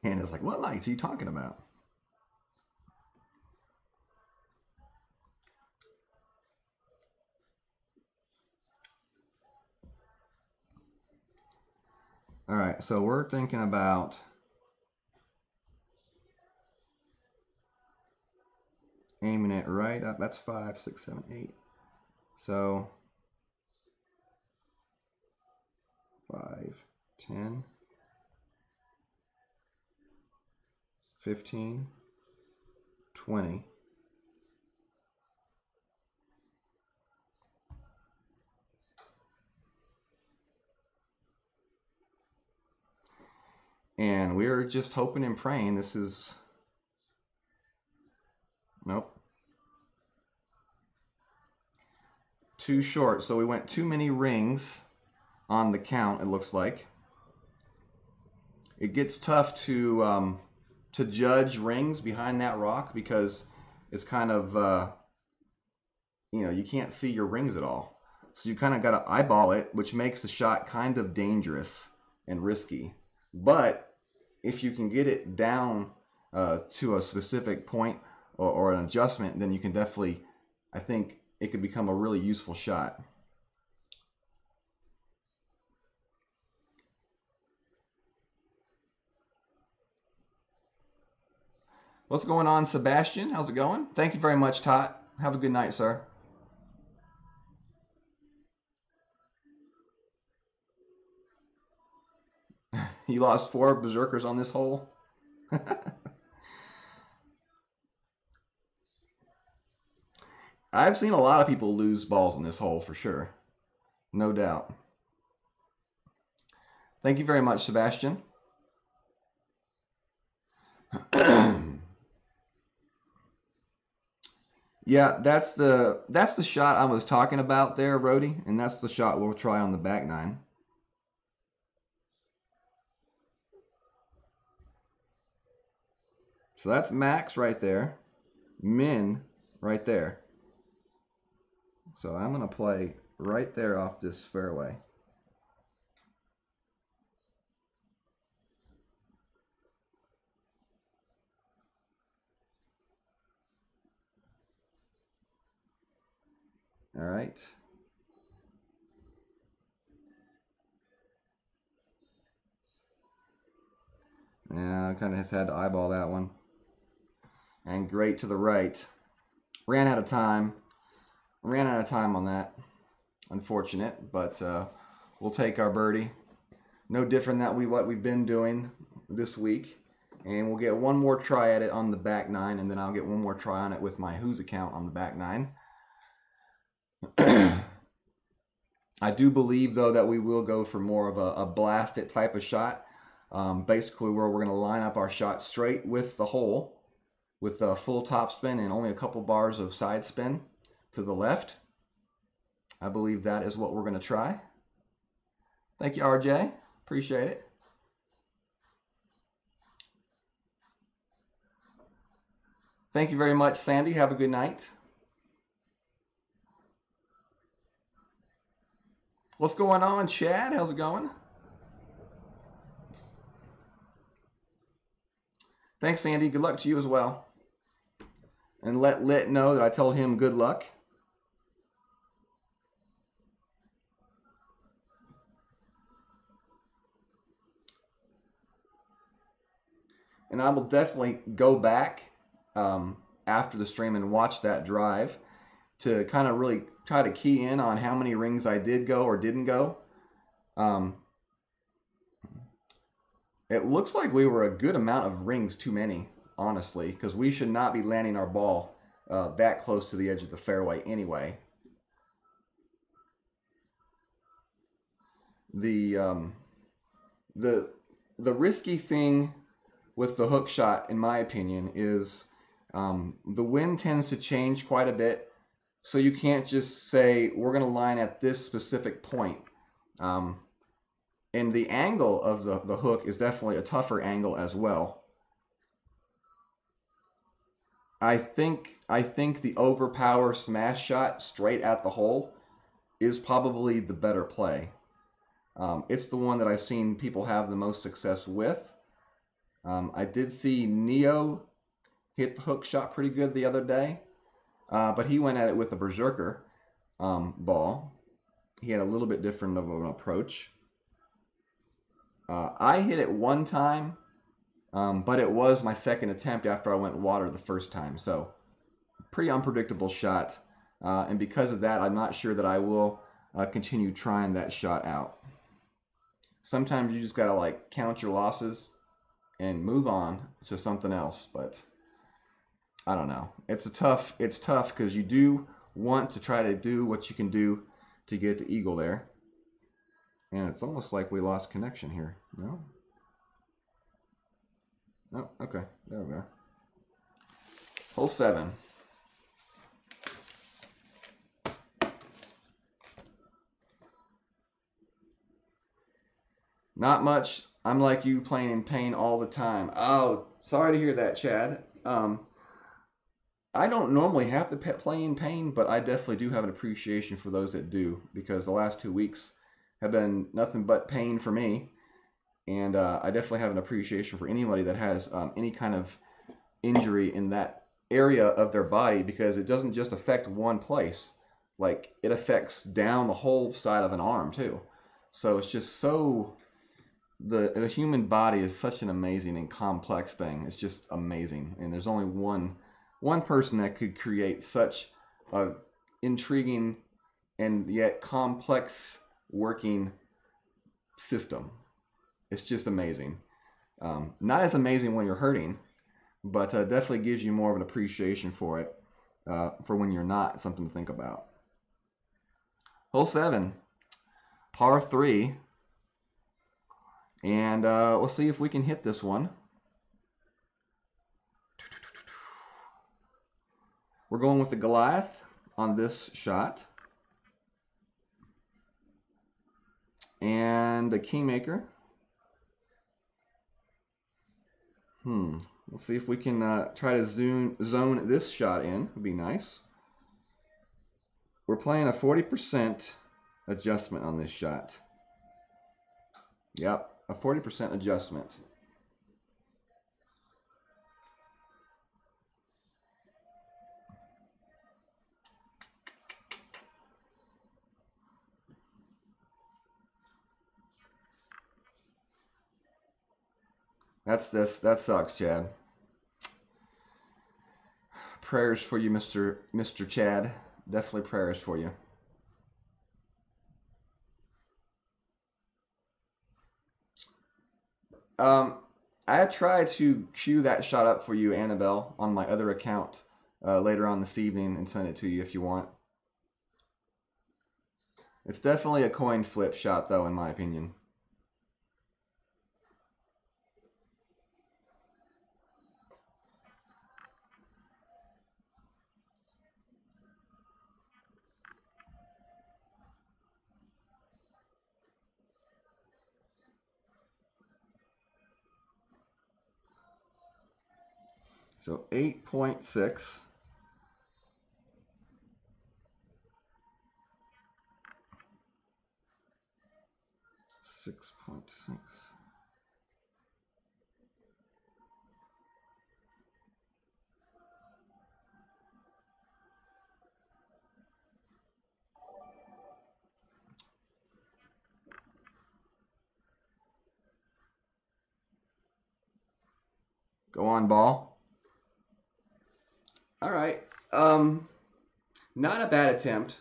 Hannah's like, what lights are you talking about? All right, so we're thinking about aiming it right up. That's 5, 6, 7, 8. So 5, 10, 15, 20. And we're just hoping and praying this is... Nope. Too short. So we went too many rings on the count, it looks like. It gets tough to judge rings behind that rock because it's kind of, you can't see your rings at all. So you kind of got to eyeball it, which makes the shot kind of dangerous and risky. But if you can get it down to a specific point or an adjustment, then you can definitely, I think it could become a really useful shot. What's going on, Sebastian? How's it going? Thank you very much, Tot. Have a good night, sir. You lost 4 Berserkers on this hole? I've seen a lot of people lose balls in this hole for sure. No doubt. Thank you very much, Sebastian. Yeah, that's the shot I was talking about there, Rody, and that's the shot we'll try on the back nine. So that's max right there, min right there. So I'm going to play right there off this fairway. All right. Yeah, I kind of just had to eyeball that one. And great to the right. Ran out of time. Ran out of time on that. Unfortunate, but we'll take our birdie. No different than what we've been doing this week. And we'll get one more try at it on the back nine, and then I'll get one more try on it with my Who's account on the back nine. I do believe, though, that we will go for more of a blast it type of shot. Basically, where we're going to line up our shot straight with the hole, with a full top spin and only a couple bars of side spin to the left. I believe that is what we're going to try. Thank you, RJ. Appreciate it. Thank you very much, Sandy. Have a good night. What's going on, Chad? How's it going? Thanks, Andy. Good luck to you as well. And let Lit know that I told him good luck. And I will definitely go back after the stream and watch that drive to kind of really try to key in on how many rings I did go or didn't go. It looks like we were a good amount of rings too many, honestly, because we should not be landing our ball that close to the edge of the fairway anyway. The risky thing with the hook shot, in my opinion, is the wind tends to change quite a bit, so you can't just say we're going to line at this specific point. And the angle of the hook is definitely a tougher angle as well. I think the overpower smash shot straight at the hole is probably the better play. It's the one that I've seen people have the most success with. I did see Neo hit the hook shot pretty good the other day, but he went at it with a Berserker ball. He had a little bit different of an approach. I hit it one time, but it was my second attempt after I went water the first time. So pretty unpredictable shot. And because of that, I'm not sure that I will continue trying that shot out. Sometimes you just got to like count your losses and move on to something else. But I don't know. It's tough because you do want to try to do what you can do to get the eagle there. And it's almost like we lost connection here. No? Oh, okay. There we go. Hole 7. Not much. I'm like you, playing in pain all the time. Oh, sorry to hear that, Chad. I don't normally have to play in pain, but I definitely do have an appreciation for those that do, because the last 2 weeks have been nothing but pain for me. And I definitely have an appreciation for anybody that has any kind of injury in that area of their body, because it doesn't just affect one place. Like, it affects down the whole side of an arm too. So it's just so, the human body is such an amazing and complex thing. It's just amazing. And there's only one person that could create such a intriguing and yet complex working system. It's just amazing. Not as amazing when you're hurting, but definitely gives you more of an appreciation for it, for when you're not. Something to think about. Hole 7, par 3, and we'll see if we can hit this one. We're going with the Goliath on this shot, and the Kingmaker. Let's see if we can try to zone this shot in. Would be nice. We're playing a 40% adjustment on this shot. Yep, a 40% adjustment. That sucks, Chad. Prayers for you, Mr. Chad. Definitely prayers for you. I tried to cue that shot up for you, Annabelle, on my other account later on this evening and send it to you if you want. It's definitely a coin flip shot, though, in my opinion. So 8.6. Go on, ball. All right. Not a bad attempt.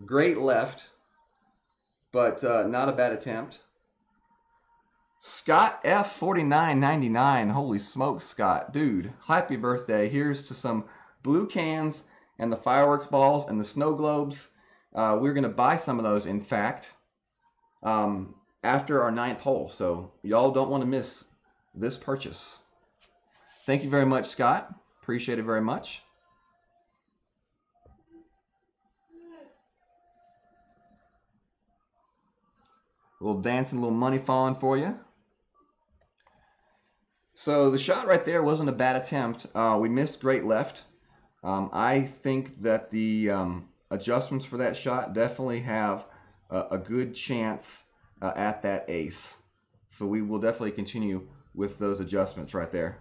Great left, but not a bad attempt. Scott F4999. Holy smokes, Scott. Dude, happy birthday. Here's to some blue cans and the fireworks balls and the snow globes. We're going to buy some of those, in fact, after our 9th hole. So y'all don't want to miss this purchase. Thank you very much, Scott. Appreciate it very much. A little dancing, a little money falling for you. So the shot right there wasn't a bad attempt. We missed great left. I think that the adjustments for that shot definitely have a good chance at that ace. So we will definitely continue with those adjustments right there.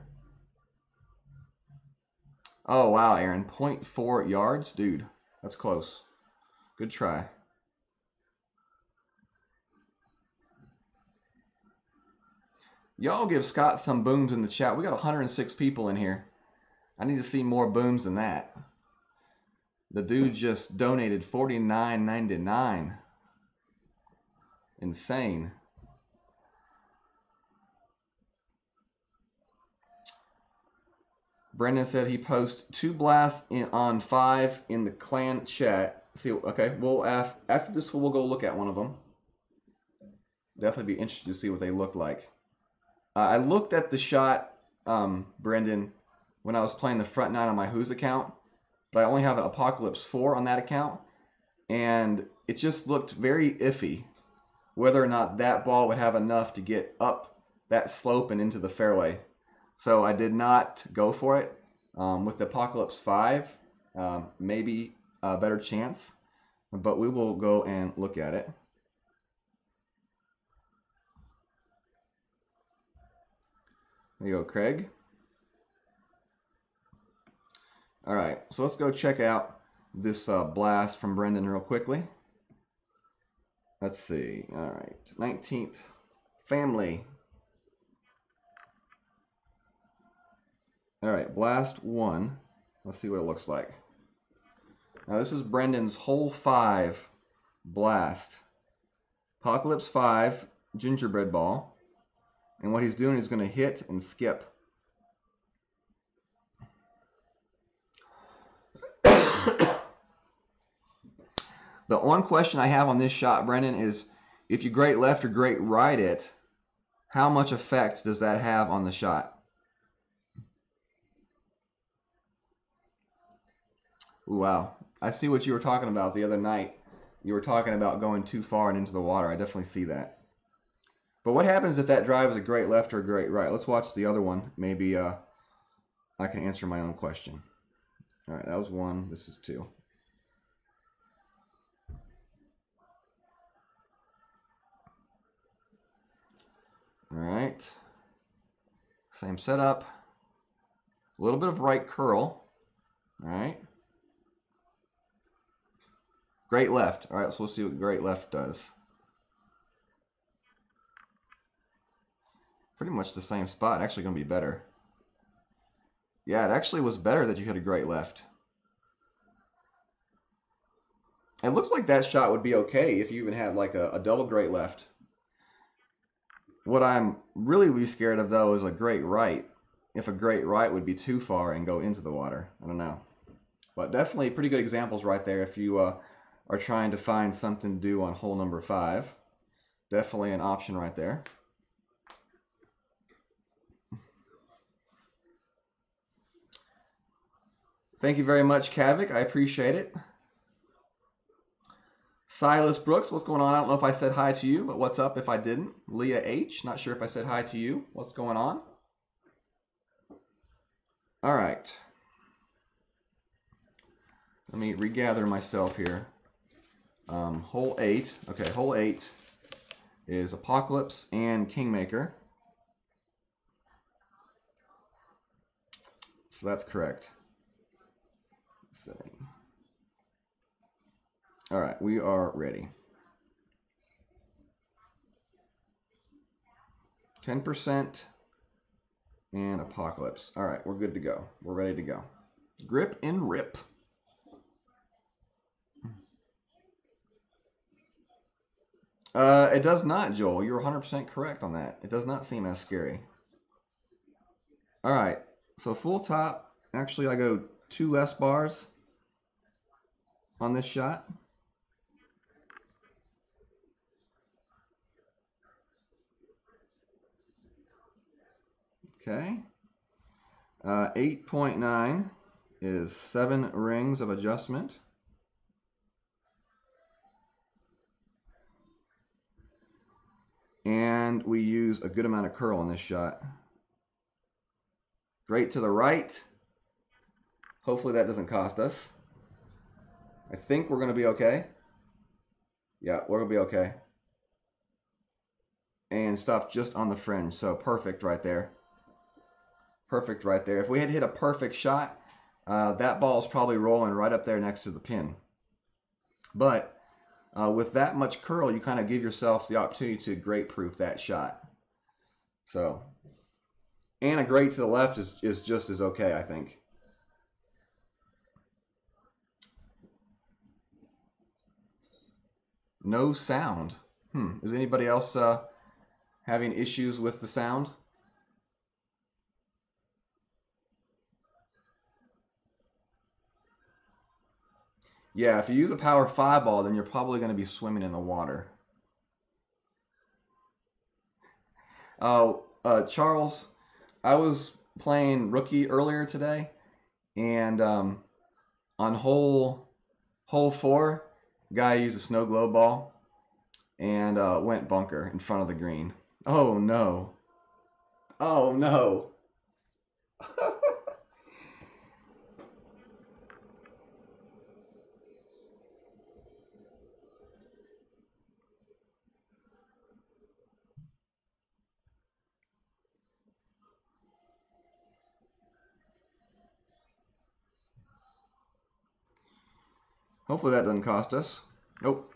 Oh, wow, Aaron. 0.4 yards? Dude, that's close. Good try. Y'all give Scott some booms in the chat. We got 106 people in here. I need to see more booms than that. The dude just donated $49.99. Insane. Brendan said he posts 2 blasts on 5 in the clan chat. See, okay, we'll after this we'll go look at one of them. Definitely be interested to see what they look like. I looked at the shot, Brendan, when I was playing the front 9 on my Who's account, but I only have an Apocalypse 4 on that account, and it just looked very iffy whether or not that ball would have enough to get up that slope and into the fairway. So I did not go for it. With the Apocalypse 5, maybe a better chance, but we will go and look at it. There you go, Craig. All right, so let's go check out this blast from Brendan real quickly. Let's see. All right, 19th family. All right, blast 1. Let's see what it looks like. Now this is Brendan's hole 5 blast. Apocalypse 5 gingerbread ball. And what he's doing is going to hit and skip. The one question I have on this shot, Brendan, is if you great left or great right it, how much effect does that have on the shot? Ooh, wow. I see what you were talking about the other night. You were talking about going too far and into the water. I definitely see that. But what happens if that drive is a great left or a great right? Let's watch the other one. Maybe I can answer my own question. All right, that was 1. This is 2. All right. Same setup. A little bit of right curl. All right. Great left. All right, so we'll see what great left does. Pretty much the same spot. Actually going to be better. Yeah, it actually was better that you hit a great left. It looks like that shot would be okay if you even had like a double great left. What I'm really be scared of, though, is a great right. If a great right would be too far and go into the water. I don't know. But definitely pretty good examples right there if you are trying to find something to do on hole number 5. Definitely an option right there. Thank you very much, Kavik. I appreciate it. Silas Brooks, what's going on? I don't know if I said hi to you, but what's up if I didn't? Leah H, not sure if I said hi to you. What's going on? All right. Let me regather myself here. Hole 8. Okay, hole 8 is Apocalypse and Kingmaker. So that's correct. Let's see. All right, we are ready. 10%. And Apocalypse. All right, we're good to go. We're ready to go. Grip and rip. It does not, Joel. You're 100% correct on that. It does not seem as scary. All right, so full top. Actually, I go 2 less bars on this shot. Okay. 8.9 is 7 rings of adjustment. And we use a good amount of curl in this shot. Great to the right. Hopefully that doesn't cost us. I think we're going to be okay. Yeah, we're going to be okay. And stop just on the fringe. So perfect right there. Perfect right there. If we had hit a perfect shot, that ball is probably rolling right up there next to the pin. But with that much curl, you kind of give yourself the opportunity to great proof that shot. So, and a great to the left is just as okay, I think. No sound. Is anybody else having issues with the sound? Yeah, if you use a power 5 ball, then you're probably going to be swimming in the water. Charles, I was playing rookie earlier today, and on hole 4, guy used a snow globe ball and went bunker in front of the green. Oh no! Oh no! Hopefully that doesn't cost us. Nope.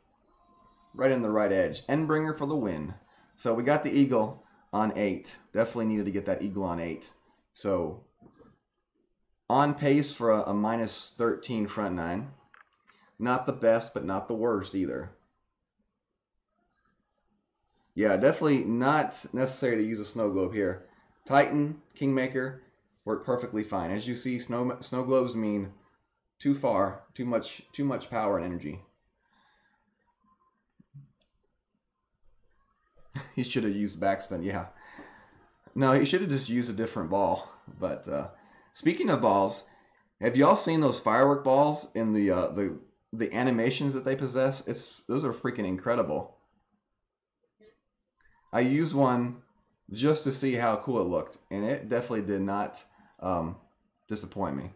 Right in the right edge. Endbringer for the win. So we got the eagle on 8. Definitely needed to get that eagle on 8. So on pace for a minus 13 front 9. Not the best, but not the worst either. Yeah, definitely not necessary to use a snow globe here. Titan, Kingmaker work perfectly fine. As you see, snow globes mean too far, too much power and energy. He should have used backspin, yeah. No, he should have just used a different ball. But speaking of balls, have y'all seen those firework balls in the animations that they possess? Those are freaking incredible. I used one just to see how cool it looked, and it definitely did not disappoint me.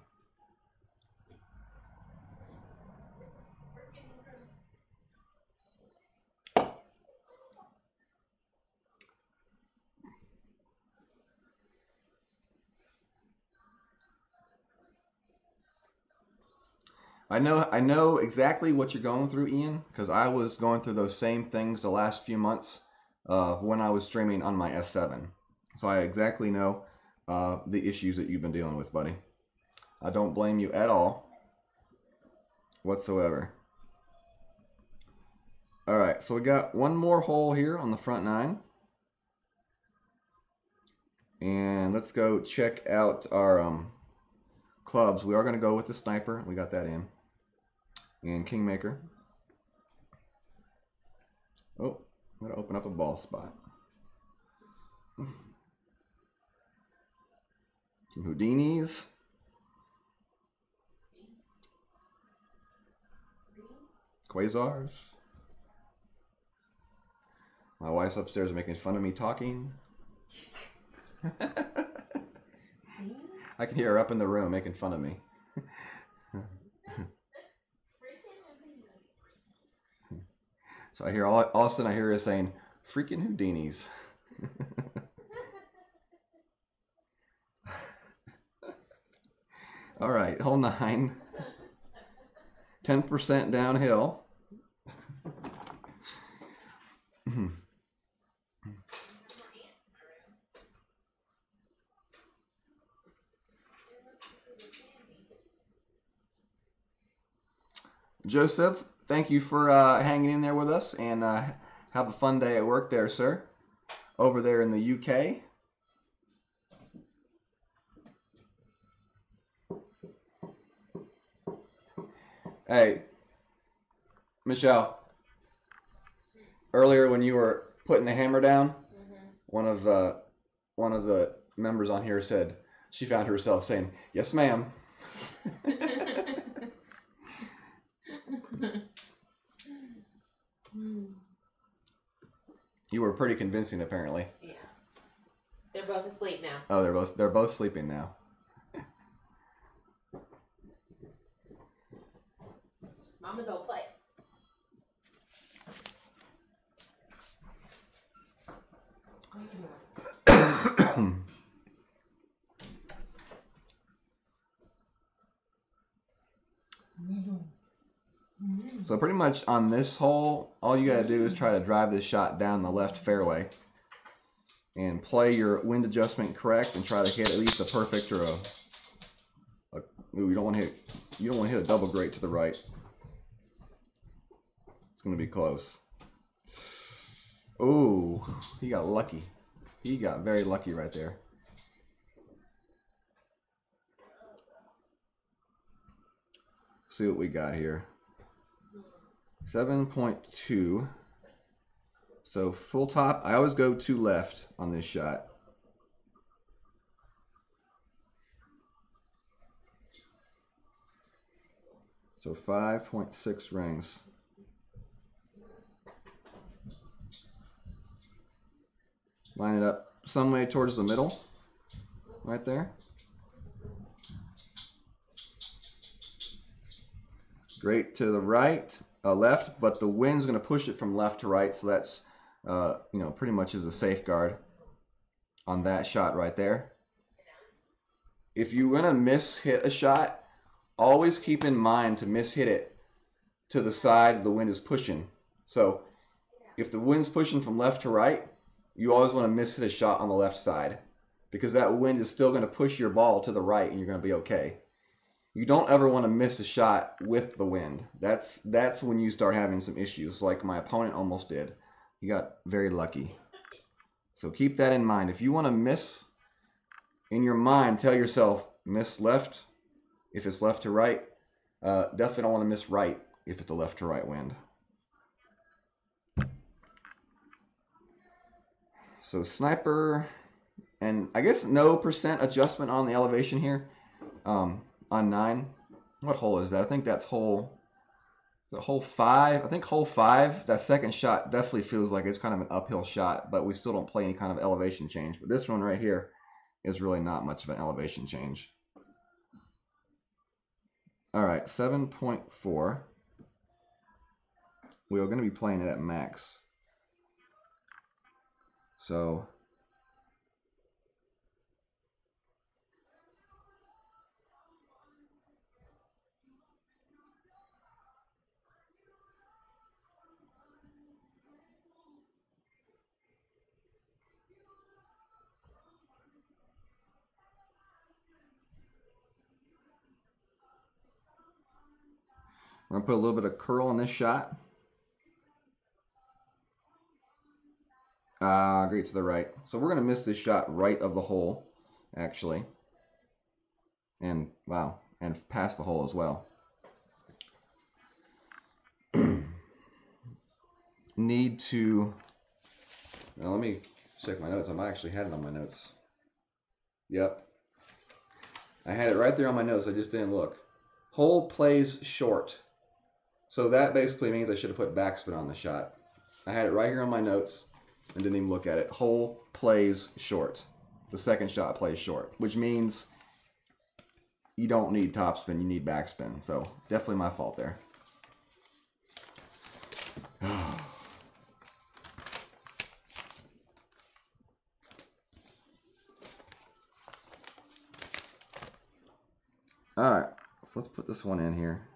I know exactly what you're going through, Ian, because I was going through those same things the last few months when I was streaming on my S7. So I exactly know the issues that you've been dealing with, buddy. I don't blame you at all whatsoever. All right, so we got one more hole here on the front 9. And let's go check out our clubs. We are going to go with the sniper. We got that in. And Kingmaker. Oh, I'm going to open up a ball spot. Some Houdinis. Quasars. My wife's upstairs making fun of me talking. I can hear her up in the room making fun of me. So I hear all of a sudden I hear her saying, "Freaking Houdinis." All right, hole 9. 10% downhill. Joseph, thank you for hanging in there with us, and have a fun day at work there, sir. Over there in the UK. Hey, Michelle. Earlier when you were putting the hammer down, one of the members on here said she found herself saying, "Yes, ma'am." You were pretty convincing, apparently. Yeah. They're both asleep now. Oh, they're both sleeping now. Mama's old play. So pretty much on this hole, all you gotta do is try to drive this shot down the left fairway and play your wind adjustment correct and try to hit at least a perfect or ooh, you don't want to hit a double great to the right. It's gonna be close. Ooh, he got lucky. He got very lucky right there. See what we got here. 7.2. So full top, I always go to left on this shot. So 5.6 rings. Line it up some way towards the middle, right there. Great to the right, left, but the wind's going to push it from left to right, so that's, you know, pretty much is a safeguard on that shot right there. If you're going to miss hit a shot, always keep in mind to miss hit it to the side the wind is pushing. So if the wind's pushing from left to right, you always want to miss hit a shot on the left side because that wind is still going to push your ball to the right and you're going to be okay. You don't ever want to miss a shot with the wind. That's when you start having some issues, like my opponent almost did. He got very lucky. So keep that in mind. If you want to miss in your mind, tell yourself miss left if it's left to right. Definitely don't want to miss right if it's a left to right wind. So sniper, and I guess no percent adjustment on the elevation here. On 9, what hole is that? I think that's hole 5. I think hole 5, that second shot definitely feels like it's kind of an uphill shot, but we still don't play any kind of elevation change. But this one right here is really not much of an elevation change. All right, 7.4. We are going to be playing it at max. So we're going to put a little bit of curl in this shot. Great to the right. So we're going to miss this shot right of the hole, actually. And, wow, and past the hole as well. Need to... Now let me check my notes. I might actually had it on my notes. Yep. I had it right there on my notes. I just didn't look. Hole plays short. So that basically means I should have put backspin on the shot. I had it right here on my notes and didn't even look at it. Hole plays short. The second shot plays short, which means you don't need topspin, you need backspin. So definitely my fault there. All right, so let's put this one in here.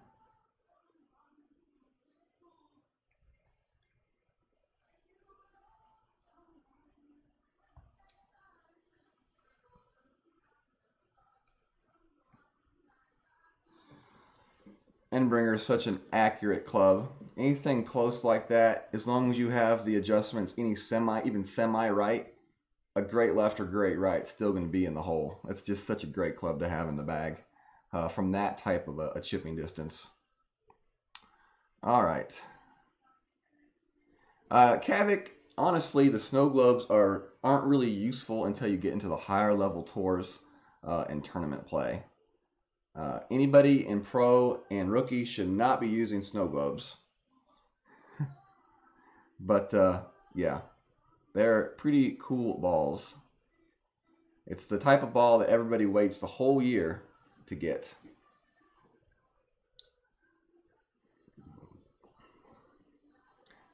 Endbringer is such an accurate club. Anything close like that, as long as you have the adjustments, even semi right, a great left or great right, still going to be in the hole. It's just such a great club to have in the bag from that type of a chipping distance. All right. Kavik, honestly, the snow globes aren't really useful until you get into the higher level tours and tournament play. Anybody in pro and rookie should not be using snow globes. But yeah, they're pretty cool balls. It's the type of ball that everybody waits the whole year to get.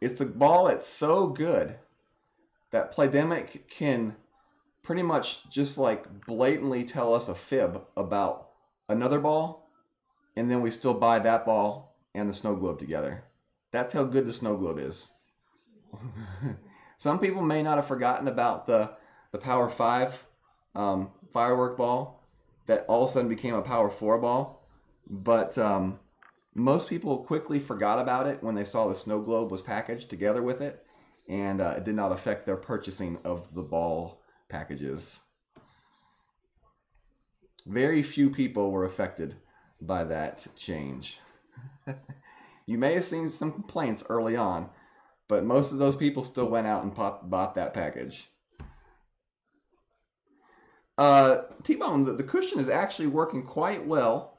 It's a ball that's so good that Playdemic can pretty much just like blatantly tell us a fib about another ball, and then we still buy that ball and the snow globe together. That's how good the snow globe is. Some people may not have forgotten about the Power 5 firework ball that all of a sudden became a Power 4 ball, but most people quickly forgot about it when they saw the snow globe was packaged together with it, and it did not affect their purchasing of the ball packages. Very few people were affected by that change. You may have seen some complaints early on, but most of those people still went out and bought that package. T-Bone, the cushion is actually working quite well.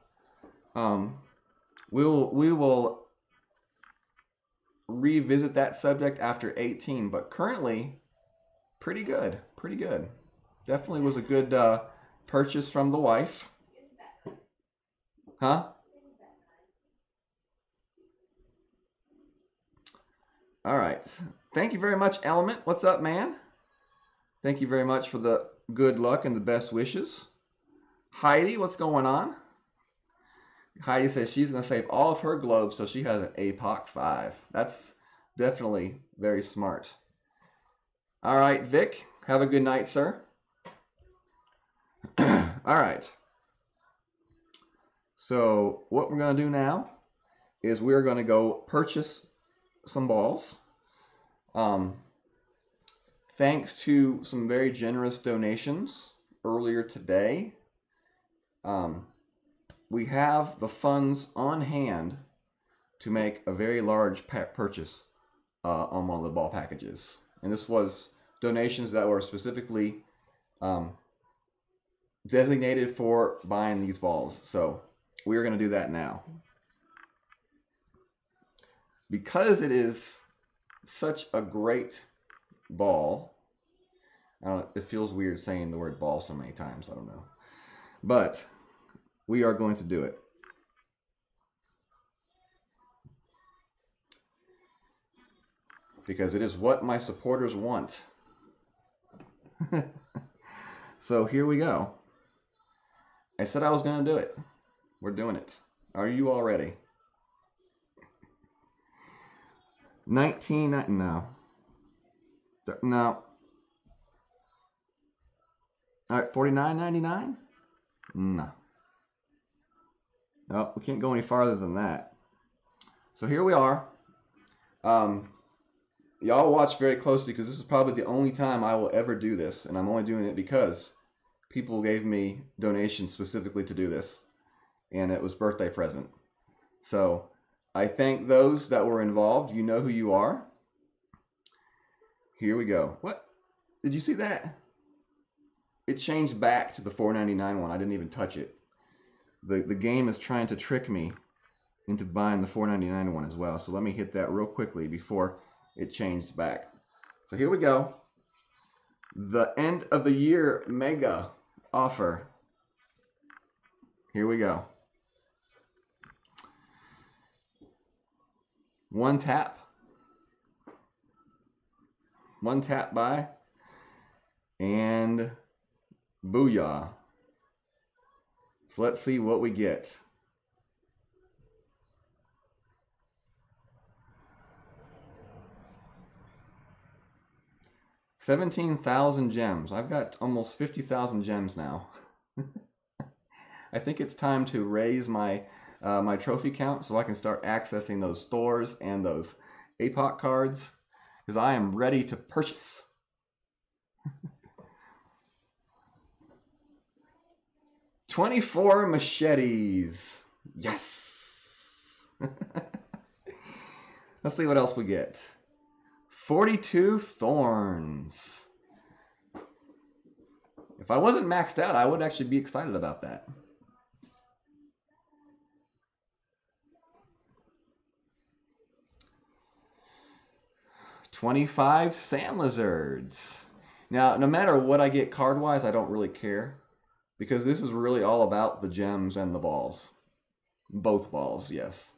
We will revisit that subject after 18, but currently, pretty good. Definitely was a good purchase from the wife. Huh? All right. Thank you very much, Element. What's up, man? Thank you very much for the good luck and the best wishes. Heidi, what's going on? Heidi says she's going to save all of her globes so she has an APOC 5. That's definitely very smart. All right, Vic, have a good night, sir. All right. So what we're going to do now is we're going to go purchase some balls. Thanks to some very generous donations earlier today, we have the funds on hand to make a very large purchase on one of the ball packages. And this was donations that were specifically designated for buying these balls. So we are going to do that now. Because it is such a great ball, it feels weird saying the word ball so many times, I don't know. But we are going to do it. Because it is what my supporters want. So here we go. I said I was going to do it. We're doing it. Are you all ready? 19, no. No. All right, $49.99? No. No, we can't go any farther than that. So here we are. Y'all watch very closely because this is probably the only time I will ever do this, and I'm only doing it because people gave me donations specifically to do this, and it was birthday present. So I thank those that were involved. You know who you are. Here we go. What? Did you see that? It changed back to the $4.99 one. I didn't even touch it. The game is trying to trick me into buying the $4.99 one as well. So let me hit that real quickly before it changed back. So here we go. The end of the year mega offer. Here we go. One tap buy, and booyah. So let's see what we get. $17,000 gems. I've got almost 50,000 gems now. I think it's time to raise my my trophy count so I can start accessing those stores and those APOC cards because I am ready to purchase. 24 machetes. Yes. Let's see what else we get. 42 thorns. If I wasn't maxed out, I would actually be excited about that. $25 sand lizards. Now, no matter what I get card-wise, I don't really care. Because this is really all about the gems and the balls. Both balls, yes.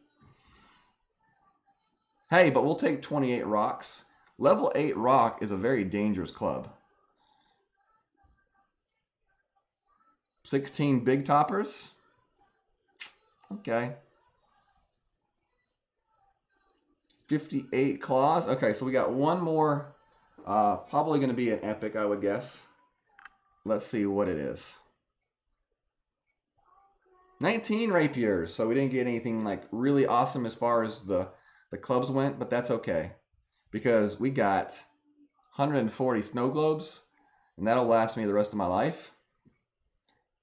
Hey, but we'll take 28 rocks. Level 8 rock is a very dangerous club. 16 big toppers. Okay. 58 claws. Okay, so we got one more. Probably going to be an epic, I would guess. Let's see what it is. 19 rapiers. So we didn't get anything like really awesome as far as the clubs went, but that's okay. Because we got 140 snow globes, and that'll last me the rest of my life.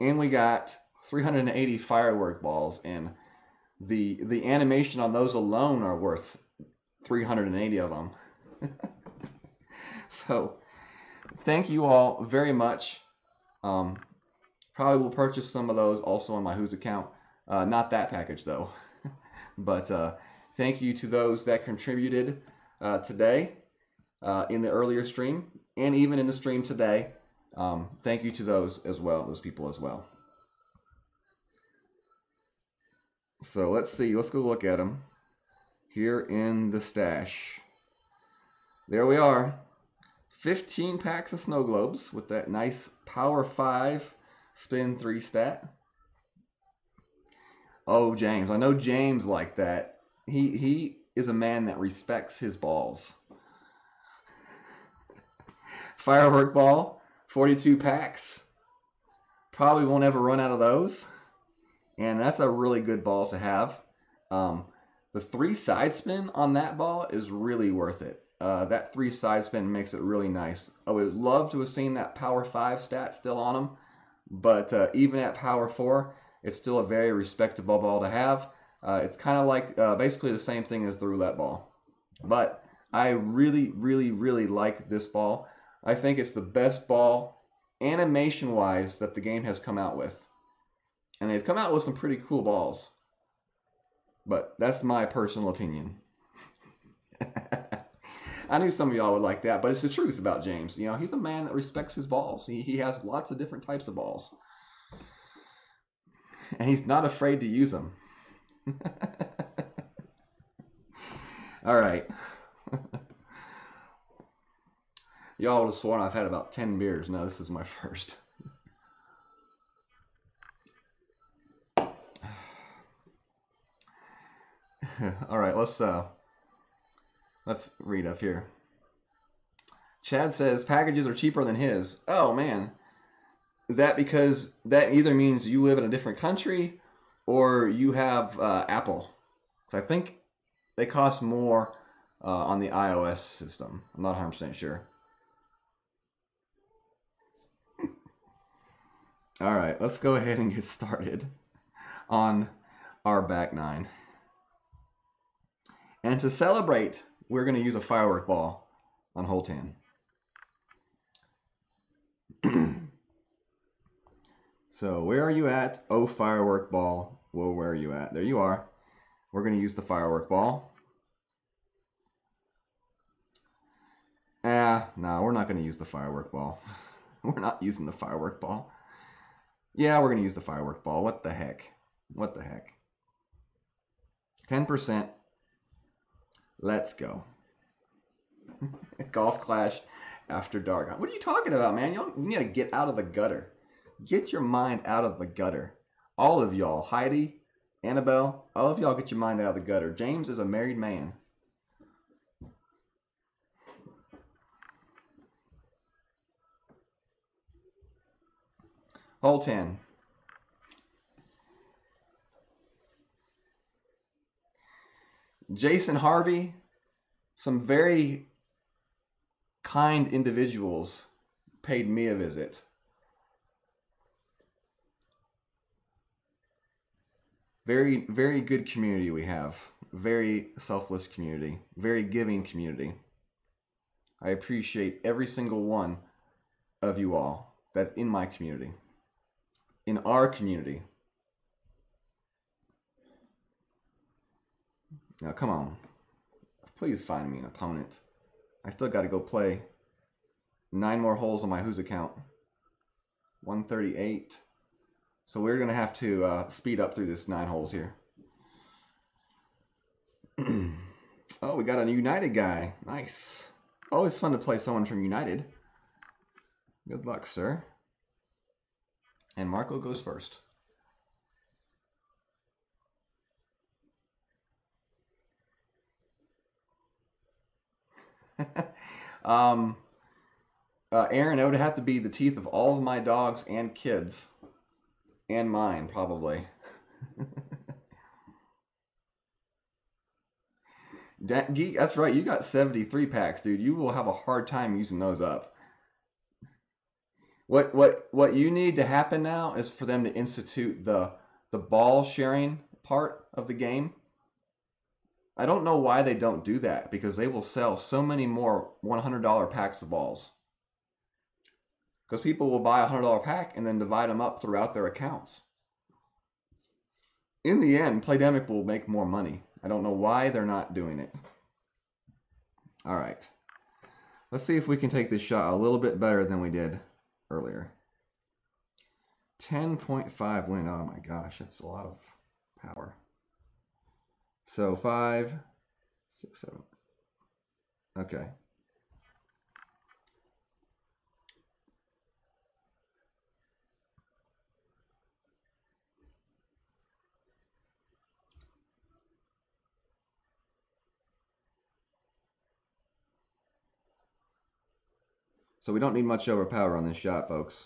And we got 380 firework balls, and the animation on those alone are worth 380 of them. So, thank you all very much. Probably will purchase some of those also on my Who's account. Not that package though. But thank you to those that contributed today in the earlier stream and even in the stream today. Thank you to those as well, those people as well. So let's see, let's go look at them here in the stash. There we are. 15 packs of snow globes with that nice power 5 spin 3 stat. Oh, James, I know James like that. He is a man that respects his balls. Firework ball, 42 packs. Probably won't ever run out of those. And that's a really good ball to have. The 3 side spin on that ball is really worth it. That 3 side spin makes it really nice. I would love to have seen that power 5 stat still on him. But even at power 4, it's still a very respectable ball to have. It's kind of like basically the same thing as the roulette ball. But I really, really, really like this ball. I think it's the best ball animation-wise that the game has come out with. And they've come out with some pretty cool balls. But that's my personal opinion. I knew some of y'all would like that, but it's the truth about James. You know, he's a man that respects his balls. He has lots of different types of balls. And he's not afraid to use them. All right. Y'all would have sworn I've had about 10 beers. No, this is my first. All right, let's read up here. Chad says packages are cheaper than his. Oh man, is that because that either means you live in a different country or you have Apple? Because I think they cost more on the iOS system. I'm not 100% sure. All right, let's go ahead and get started on our back 9. And to celebrate, we're going to use a firework ball on hole 10. So where are you at? Oh, firework ball. Whoa, where are you at? There you are. We're going to use the firework ball. No, we're not going to use the firework ball. We're not using the firework ball. Yeah, we're going to use the firework ball. What the heck? What the heck? 10%. Let's go. Golf Clash After Dark. What are you talking about, man? You need to get out of the gutter. Get your mind out of the gutter. All of y'all. Heidi, Annabelle, all of y'all get your mind out of the gutter. James is a married man. Hole 10. Jason Harvey, some very kind individuals paid me a visit. Very, very good community we have. Very selfless community. Very giving community. I appreciate every single one of you all that's in my community. In our community. Now, come on. Please find me an opponent. I still got to go play 9 more holes on my Who's account. 138. So we're going to have to speed up through this 9 holes here. Oh, we got a United guy. Nice. Always fun to play someone from United. Good luck, sir. And Marco goes first. Aaron, it would have to be the teeth of all of my dogs and kids. And mine, probably. Geek, that's right. You got 73 packs, dude. You will have a hard time using those up. What you need to happen now is for them to institute the ball sharing part of the game. I don't know why they don't do that, because they will sell so many more $100 packs of balls. Because people will buy a $100 pack and then divide them up throughout their accounts. In the end, Playdemic will make more money. I don't know why they're not doing it. All right. Let's see if we can take this shot a little bit better than we did earlier. 10.5 wind. Oh my gosh, that's a lot of power. So 5, 6, 7. Okay. So we don't need much overpower on this shot, folks.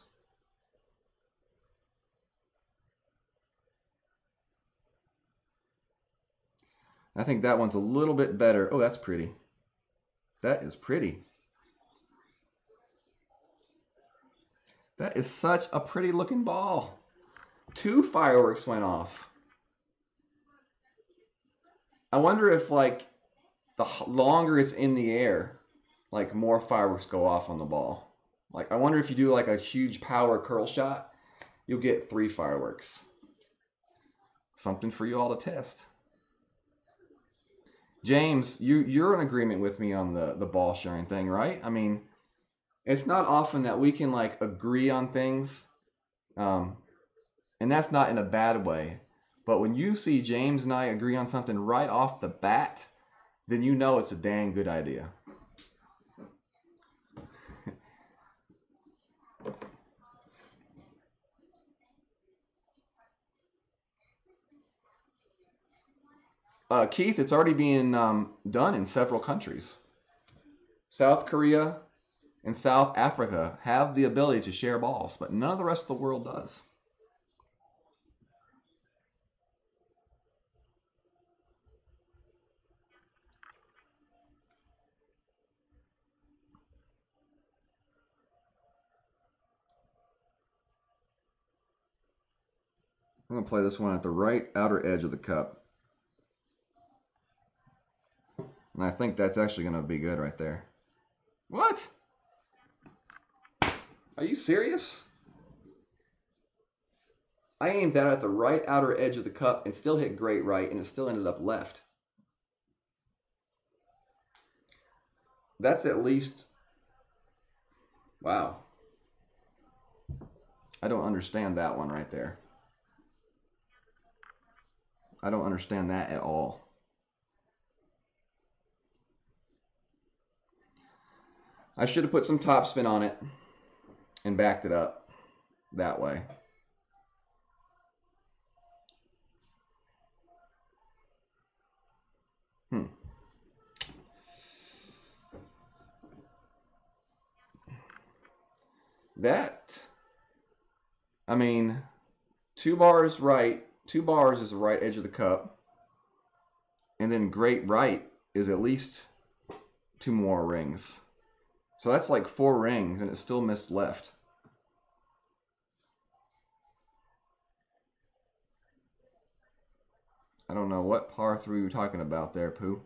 I think that one's a little bit better. Oh, that's pretty. That is pretty. That is such a pretty looking ball. 2 fireworks went off. I wonder if, like, the longer it's in the air, like, more fireworks go off on the ball. Like, I wonder if you do, like, a huge power curl shot, you'll get 3 fireworks. Something for you all to test. James, you're in agreement with me on the ball sharing thing, right? I mean, it's not often that we can, like, agree on things. And that's not in a bad way. But when you see James and I agree on something right off the bat, then you know it's a dang good idea. Keith, it's already being done in several countries. South Korea and South Africa have the ability to share balls, but none of the rest of the world does. I'm going to play this one at the right outer edge of the cup. And I think that's actually going to be good right there. What? Are you serious? I aimed that at the right outer edge of the cup and still hit great right, and it still ended up left. That's at least... Wow. I don't understand that one right there. I don't understand that at all. I should have put some topspin on it and backed it up that way. That, I mean, 2 bars right, 2 bars is the right edge of the cup. and then great right is at least 2 more rings. So that's like 4 rings, and it still missed left. I don't know what par 3 you're talking about there, Pooh.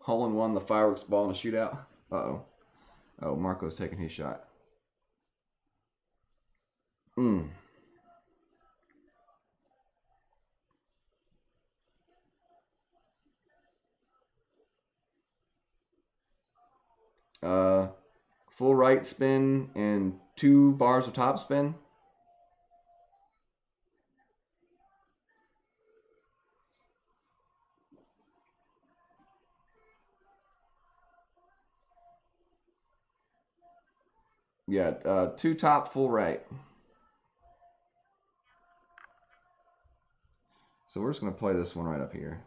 Hole in one, the fireworks ball in a shootout. Uh-oh. Oh, Marco's taking his shot. Full right spin and 2 bars of top spin. Yeah, 2 top, full right. So we're just going to play this one right up here.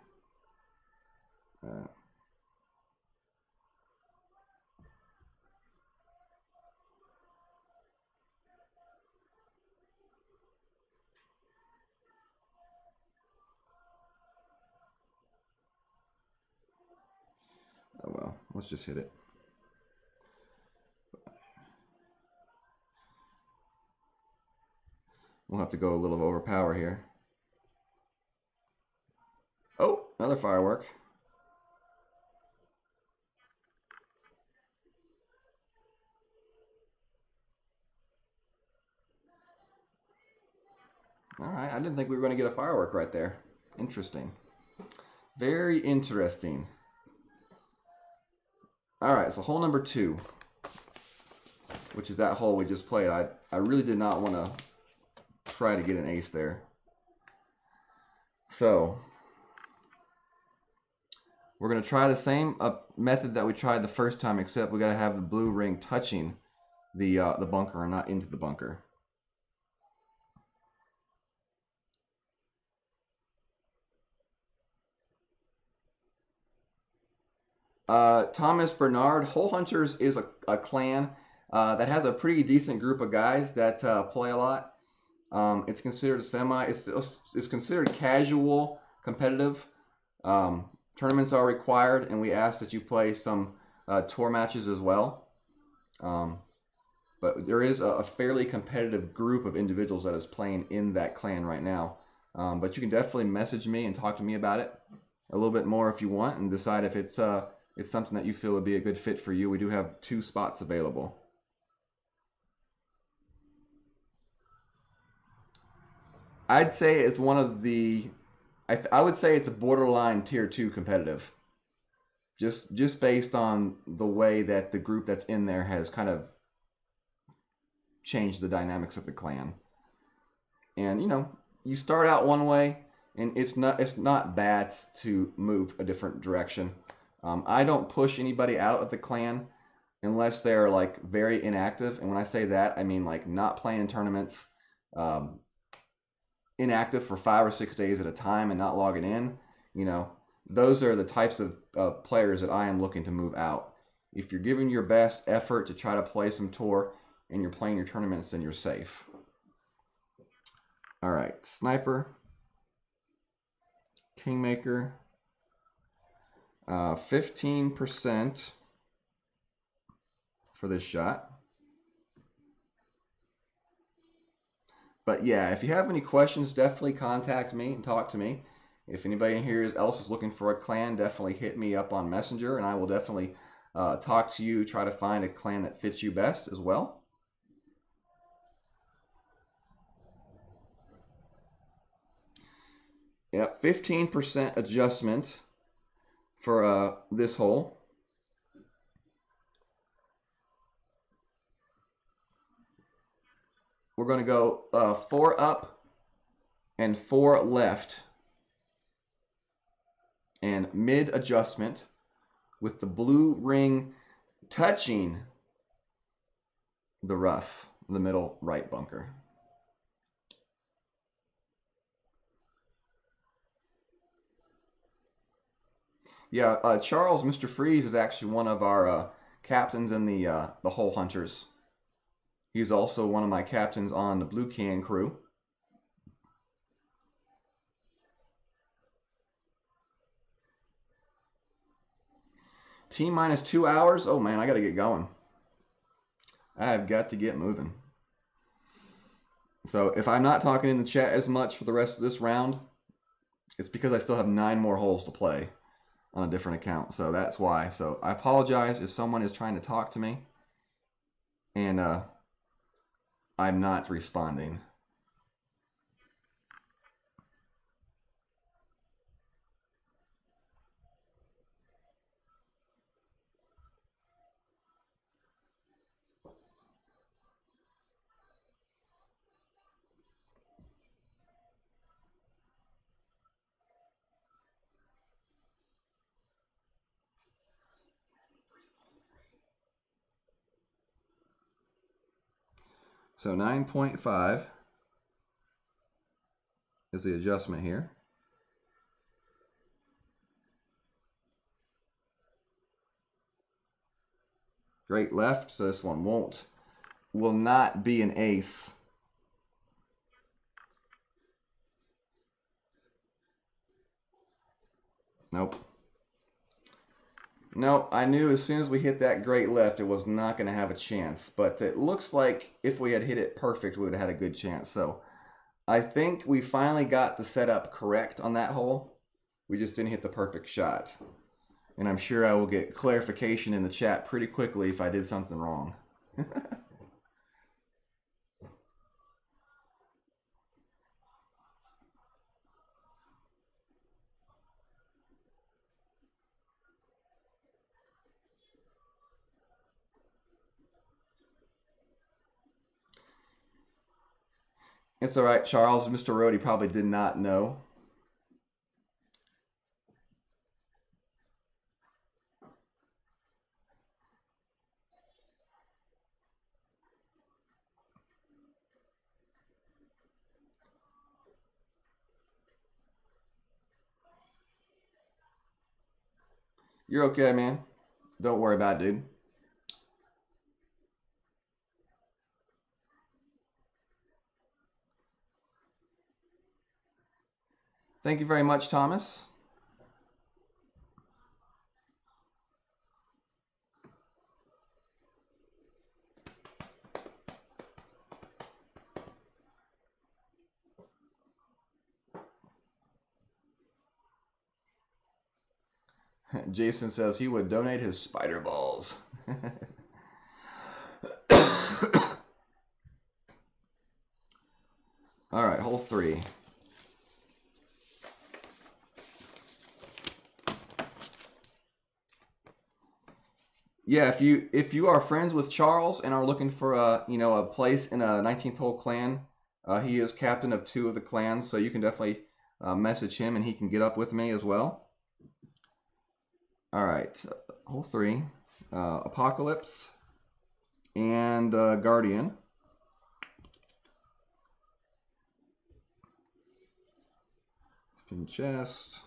Oh well, let's just hit it. We'll have to go a little overpower here. Oh, another firework. All right, I didn't think we were going to get a firework right there. Interesting. Very interesting. All right, so hole number 2, which is that hole we just played. I really did not want to try to get an ace there. So we're going to try the same method that we tried the first time, except we got to have the blue ring touching the bunker and not into the bunker. Thomas Bernard, Hole Hunters is a clan that has a pretty decent group of guys that play a lot. It's considered a semi. It's considered casual, competitive. Tournaments are required, and we ask that you play some tour matches as well. But there is a fairly competitive group of individuals that is playing in that clan right now. But you can definitely message me and talk to me about it a little bit more if you want, and decide if it's something that you feel would be a good fit for you. We do have 2 spots available. I'd say it's one of the, I would say it's a borderline tier 2 competitive. Just based on the way that the group that's in there has kind of changed the dynamics of the clan. And you know, you start out one way, and it's not bad to move a different direction. I don't push anybody out of the clan unless they're like very inactive. And when I say that, I mean like not playing in tournaments, inactive for 5 or 6 days at a time and not logging in. You know, those are the types of players that I am looking to move out. If you're giving your best effort to try to play some tour and you're playing your tournaments, then you're safe. All right, sniper, kingmaker. 15% for this shot. But yeah, if you have any questions, definitely contact me and talk to me. If anybody in here else is looking for a clan, definitely hit me up on Messenger, and I will definitely talk to you, try to find a clan that fits you best as well. Yep, 15% adjustment for this hole. We're going to go 4 up and 4 left, and mid adjustment with the blue ring touching the rough, the middle right bunker. Yeah, Charles, Mr. Freeze, is actually one of our captains in the Hole Hunters. He's also one of my captains on the Blue Can crew. T minus 2 hours? Oh man, I gotta get going. I have got to get moving. So if I'm not talking in the chat as much for the rest of this round, it's because I still have 9 more holes to play on a different account. So that's why. So I apologize if someone is trying to talk to me and I'm not responding. So 9.5 is the adjustment here. Great left, so this one will not be an ace. Nope. Nope, I knew as soon as we hit that great left, it was not going to have a chance. But it looks like if we had hit it perfect, we would have had a good chance. So I think we finally got the setup correct on that hole. We just didn't hit the perfect shot. And I'm sure I will get clarification in the chat pretty quickly if I did something wrong. It's all right, Charles. Mr. Rhodey probably did not know. You're okay, man. Don't worry about it, dude. Thank you very much, Thomas. Jason says he would donate his spider balls. All right, hole 3. Yeah, if you are friends with Charles and are looking for a place in a 19th hole clan, he is captain of 2 of the clans, so you can definitely message him and he can get up with me as well. All right, hole 3, Apocalypse and Guardian. Spin chest,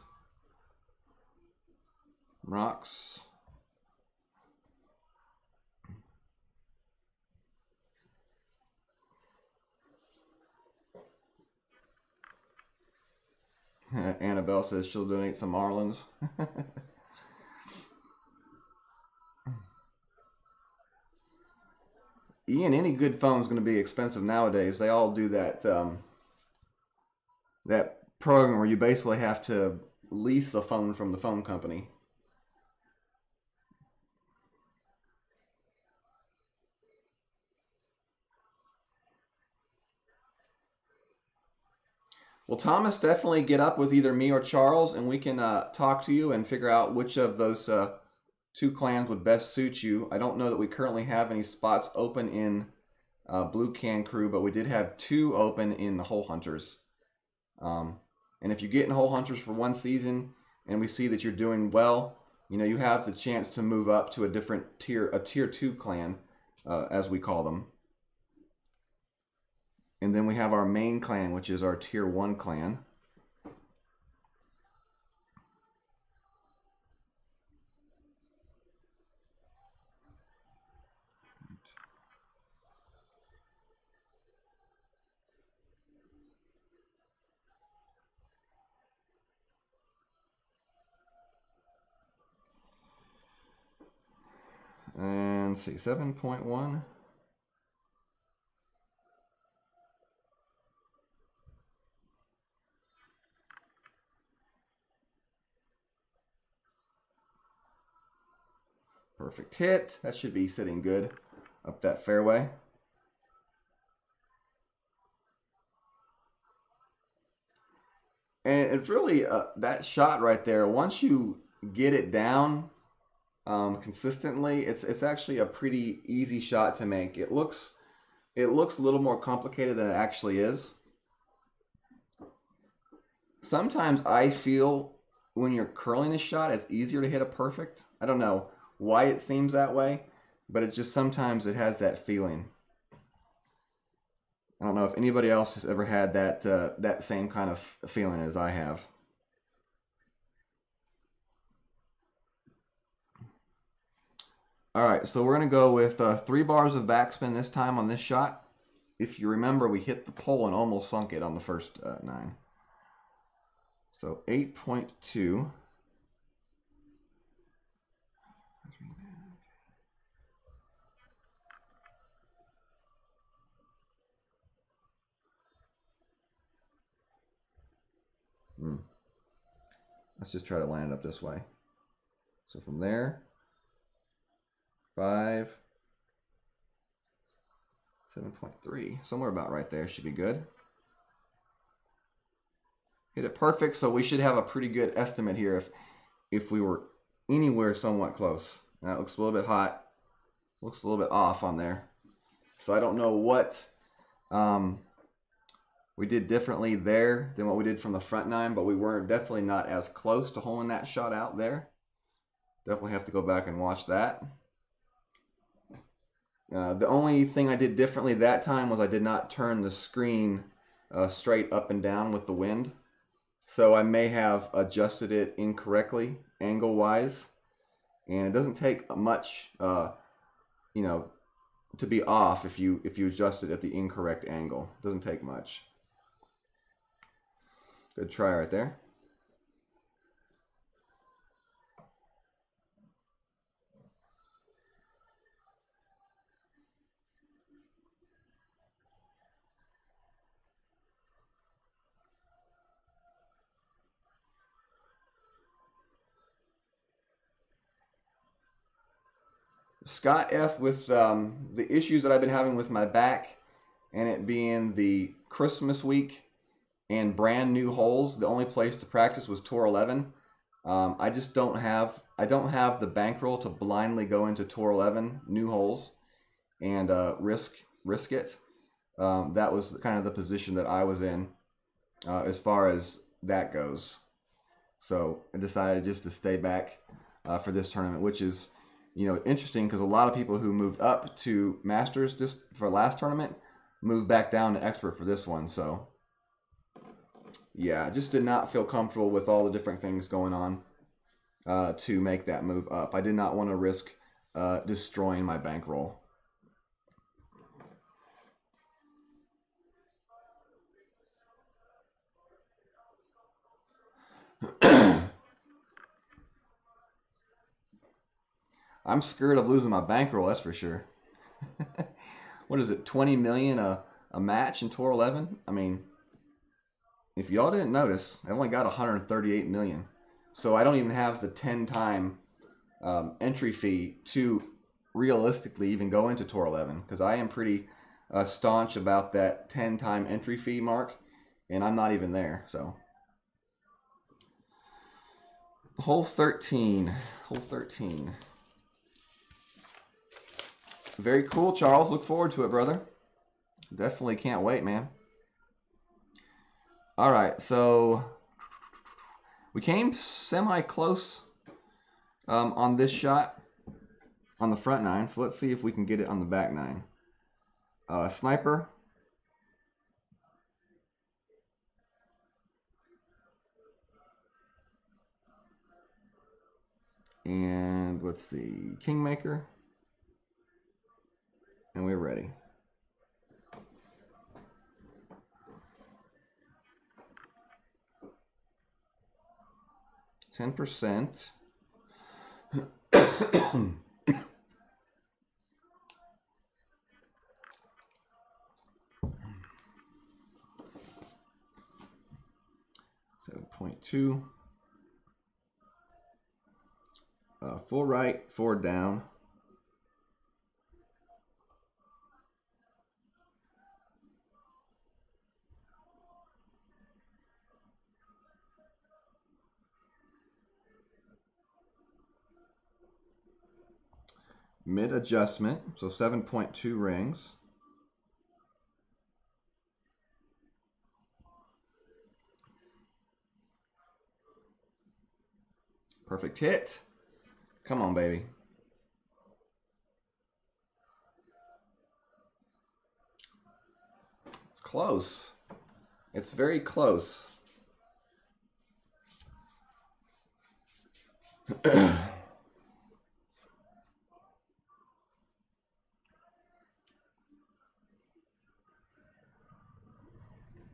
rocks. Annabelle says she'll donate some Marlins. Ian, any good phone is going to be expensive nowadays. They all do that that program where you basically have to lease the phone from the phone company. Well, Thomas, definitely get up with either me or Charles, and we can talk to you and figure out which of those 2 clans would best suit you. I don't know that we currently have any spots open in Blue Can Crew, but we did have 2 open in the Hole Hunters. And if you get in Hole Hunters for 1 season and we see that you're doing well, you have the chance to move up to a different tier, a tier 2 clan, as we call them. And then we have our main clan, which is our tier 1 clan. And let's see, 7.1. Perfect hit. That should be sitting good up that fairway. And it's really that shot right there. Once you get it down consistently, it's actually a pretty easy shot to make. It looks a little more complicated than it actually is. Sometimes I feel when you're curling a shot, it's easier to hit a perfect. I don't know why it seems that way, but it's just sometimes it has that feeling. I don't know if anybody else has ever had that same kind of feeling as I have. All right, so we're going to go with 3 bars of backspin this time on this shot. If you remember, we hit the pole and almost sunk it on the first 9. So 8.2. Let's just try to land it up this way. So from there, 5, 7.3, somewhere about right there should be good. Hit it perfect, so we should have a pretty good estimate here if we were anywhere somewhat close. Now it looks a little bit hot, looks a little bit off on there. So I don't know what we did differently there than what we did from the front 9, but we weren't definitely not as close to holing that shot out there. Definitely have to go back and watch that. The only thing I did differently that time was I did not turn the screen straight up and down with the wind. So I may have adjusted it incorrectly angle-wise. And it doesn't take much, you know, to be off if you adjust it at the incorrect angle. It doesn't take much. Good try right there. Scott F. with the issues that I've been having with my back and it being the Christmas week and brand new holes, the only place to practice was Tour 11. I just don't have the bankroll to blindly go into Tour 11 new holes and risk it. That was kind of the position that I was in as far as that goes. So I decided just to stay back for this tournament, which is, you know, interesting because a lot of people who moved up to Masters just for last tournament moved back down to Expert for this one. So yeah, I just did not feel comfortable with all the different things going on to make that move up. I did not want to risk destroying my bankroll. I'm scared of losing my bankroll, that's for sure. What is it, 20 million a match in Tour 11? I mean, if y'all didn't notice, I only got 138 million. So I don't even have the 10-time entry fee to realistically even go into Tour 11 because I am pretty staunch about that 10-time entry fee mark, and I'm not even there. So hole 13. Very cool, Charles. Look forward to it, brother. Definitely can't wait, man. All right, so we came semi-close on this shot on the front 9. So let's see if we can get it on the back 9. Sniper. And let's see, Kingmaker. And we're ready. %. 5.2. Full right, forward down. Mid adjustment, so 7.2 rings. Perfect hit. Come on, baby. It's close. It's very close.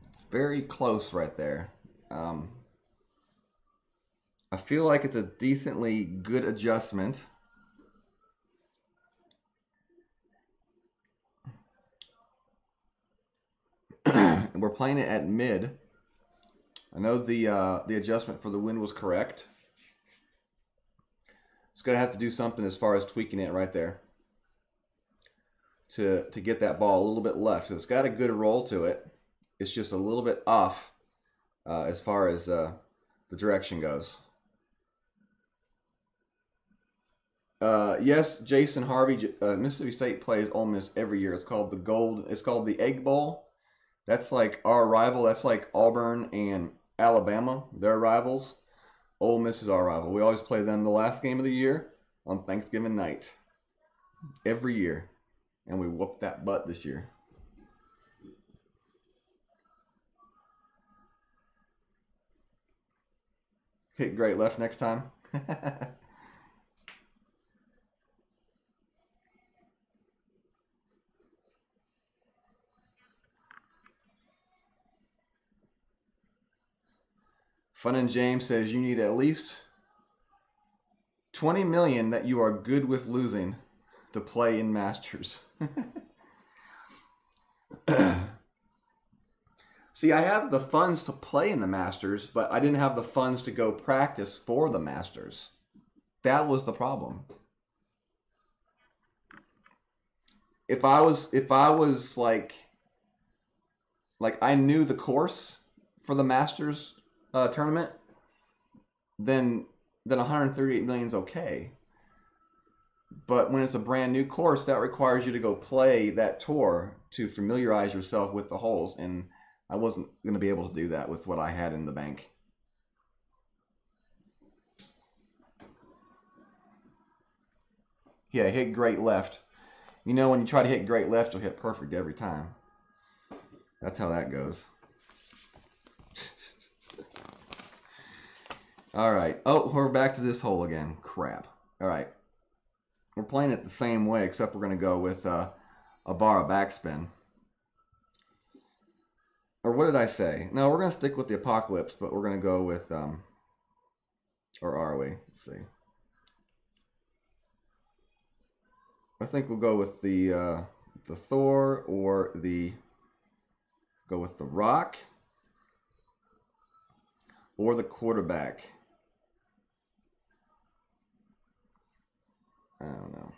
It's very close right there. I feel like it's a decently good adjustment. We're playing it at mid. I know the adjustment for the wind was correct. It's gonna have to do something as far as tweaking it right there to get that ball a little bit left. It's got a good roll to it. It's just a little bit off as far as the direction goes. Yes, Jason Harvey. Mississippi State plays Ole Miss every year. It's called the Egg Bowl. That's like our rival. That's like Auburn and Alabama. They're rivals. Ole Miss is our rival. We always play them the last game of the year on Thanksgiving night. Every year. And we whooped that butt this year. Hit great left next time. Fun and James says you need at least 20 million that you are good with losing to play in Masters. See, I have the funds to play in the Masters, but I didn't have the funds to go practice for the Masters. That was the problem. If I was like I knew the course for the Masters tournament, then 138 million is okay. But when it's a brand new course, that requires you to go play that tour to familiarize yourself with the holes, and I wasn't going to be able to do that with what I had in the bank. Yeah, hit great left. You know, when you try to hit great left, you'll hit perfect every time. That's how that goes. All right. Oh, we're back to this hole again. Crap. All right. We're playing it the same way, except we're going to go with a bar of backspin. Or what did I say? No, we're going to stick with the Apocalypse, but we're going to go with, or are we? Let's see. I think we'll go with the Thor or go with the Rock or the Quarterback. I don't know.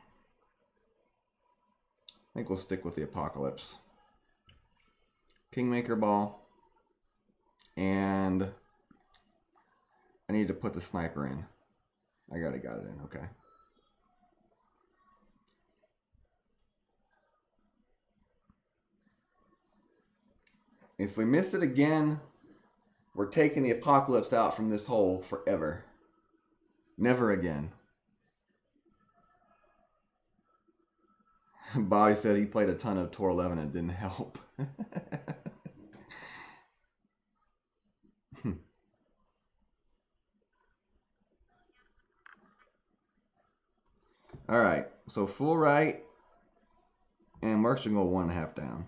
I think we'll stick with the Apocalypse. Kingmaker ball. And I need to put the sniper in. I already got it in, okay. If we miss it again, we're taking the Apocalypse out from this hole forever. Never again. Bobby said he played a ton of Tour 11 and it didn't help. All right, so full right, and Mark's gonna go 1.5 down.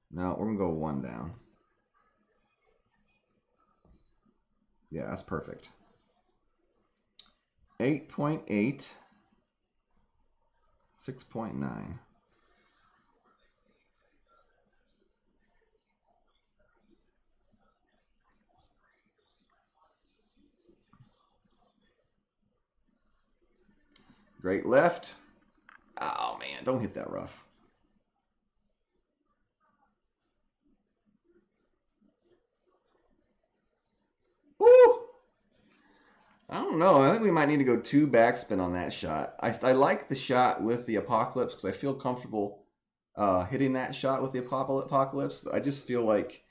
No, we're gonna go 1 down. Yeah, that's perfect. 8.8. 6.9. Great left. Oh, man, don't hit that rough. Woo! I don't know. I think we might need to go 2 backspin on that shot. I like the shot with the Apocalypse because I feel comfortable hitting that shot with the Apocalypse. But I just feel like,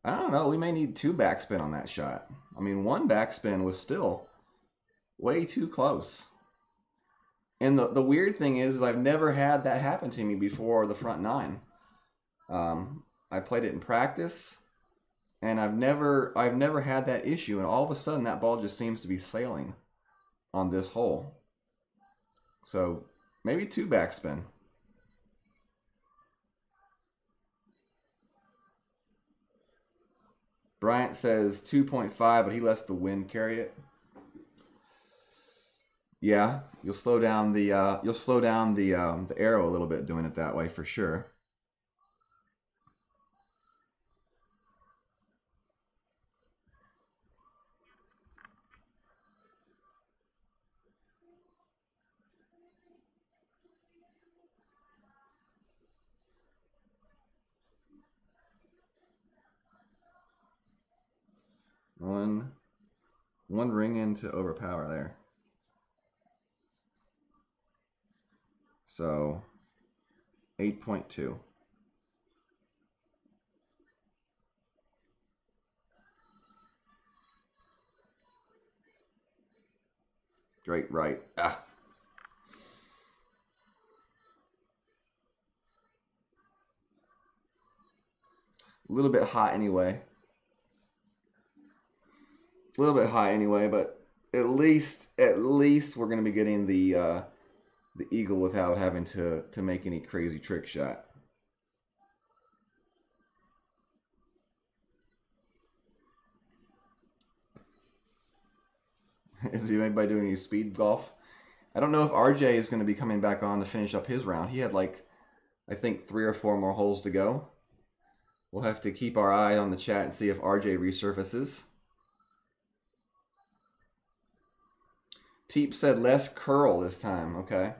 I don't know, we may need 2 backspin on that shot. I mean, 1 backspin was still way too close. And the weird thing is I've never had that happen to me before the front 9. I played it in practice, and I've never had that issue. And all of a sudden, that ball just seems to be sailing on this hole. So maybe 2 backspin. Bryant says 2.5, but he lets the wind carry it. Yeah, you'll slow down the arrow a little bit doing it that way for sure. One ring in to overpower there. So 8.2. Great right. Ah. A little bit hot anyway. A little bit high anyway, but at least we're going to be getting the eagle without having to make any crazy trick shot. Is anybody doing any speed golf? I don't know if RJ is going to be coming back on to finish up his round. He had like, I think 3 or 4 more holes to go. We'll have to keep our eye on the chat and see if RJ resurfaces. Teeps said less curl this time. Okay.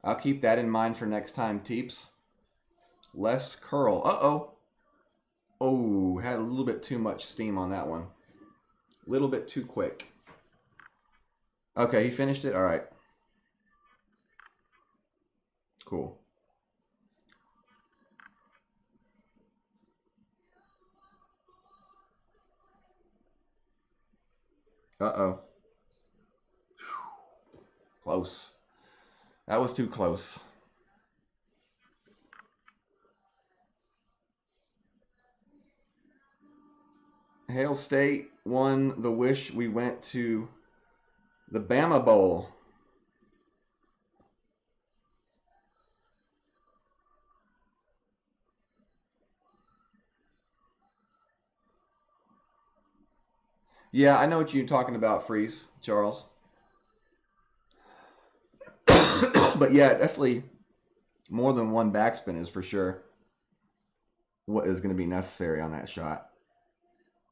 I'll keep that in mind for next time, Teeps. Less curl. Uh-oh. Oh, had a little bit too much steam on that one. A little bit too quick. Okay, he finished it? All right. Cool. Uh-oh. Close. That was too close. Hale State won the wish we went to the Bama Bowl. Yeah, I know what you're talking about, Freeze, Charles. But yeah, definitely more than 1 backspin is for sure what is going to be necessary on that shot.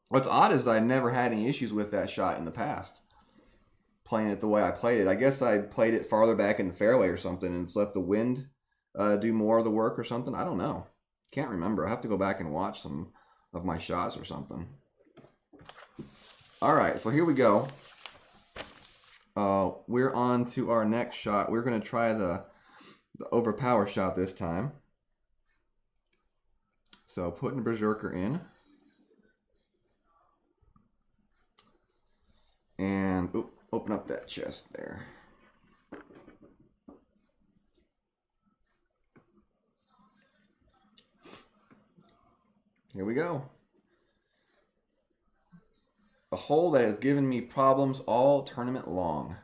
What's odd is I never had any issues with that shot in the past. Playing it the way I played it. I guess I played it farther back in the fairway or something and just let the wind do more of the work or something. I don't know. Can't remember. I have to go back and watch some of my shots or something. All right, so here we go. We're on to our next shot. We're going to try the overpower shot this time. So putting Berserker in. And open up that chest there. Here we go. A hole that has given me problems all tournament long.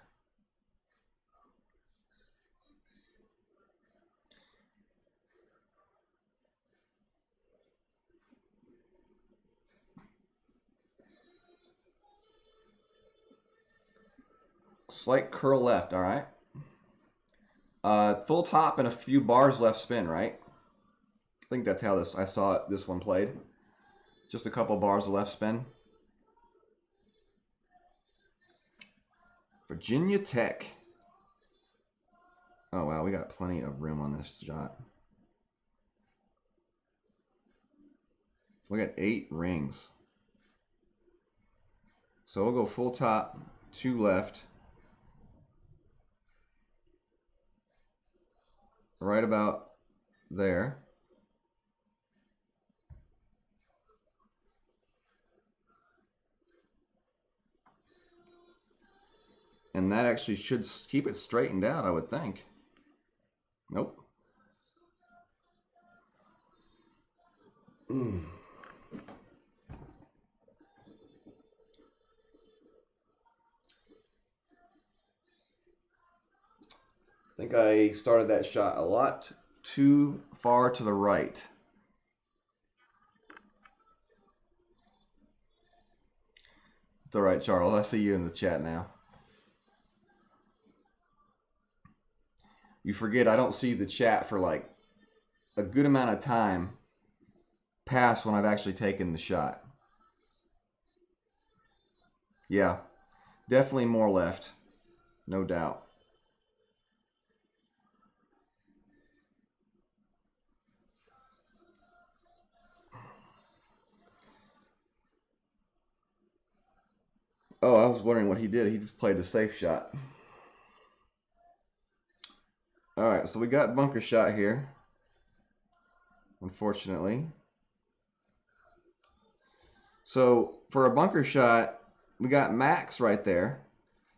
Slight curl left, all right. Full top and a few bars left spin, right? I think that's how I saw this one played. Just a couple bars of left spin. Virginia Tech. Oh wow, we got plenty of room on this shot. We got 8 rings. So we'll go full top, 2 left. Right about there. And that actually should keep it straightened out, I would think. Nope. I think I started that shot a lot too far to the right. It's all right, Charles. I see you in the chat now. You forget I don't see the chat for like a good amount of time past when I've actually taken the shot. Yeah, definitely more left, no doubt. Oh, I was wondering what he did. He just played the safe shot. All right, so we got bunker shot here, unfortunately. So for a bunker shot, we got max right there.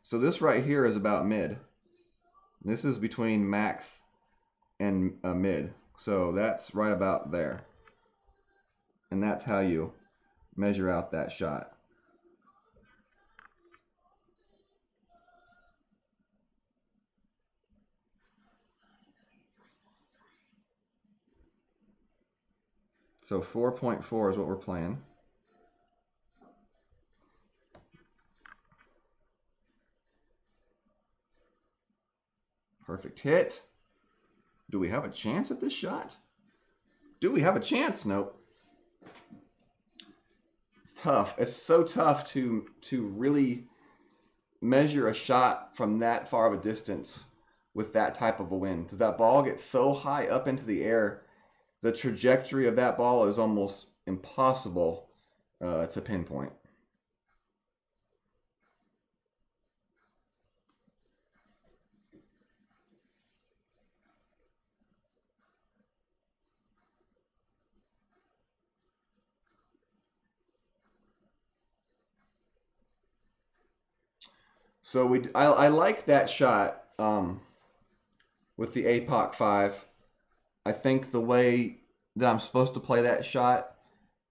So this right here is about mid. This is between max and mid. So that's right about there. And that's how you measure out that shot. So 4.4 is what we're playing. Perfect hit. Do we have a chance at this shot? Do we have a chance? Nope. It's tough. It's so tough to really measure a shot from that far of a distance with that type of a wind. Because that ball gets so high up into the air, the trajectory of that ball is almost impossible to pinpoint. So I like that shot with the APOC 5. I think the way that I'm supposed to play that shot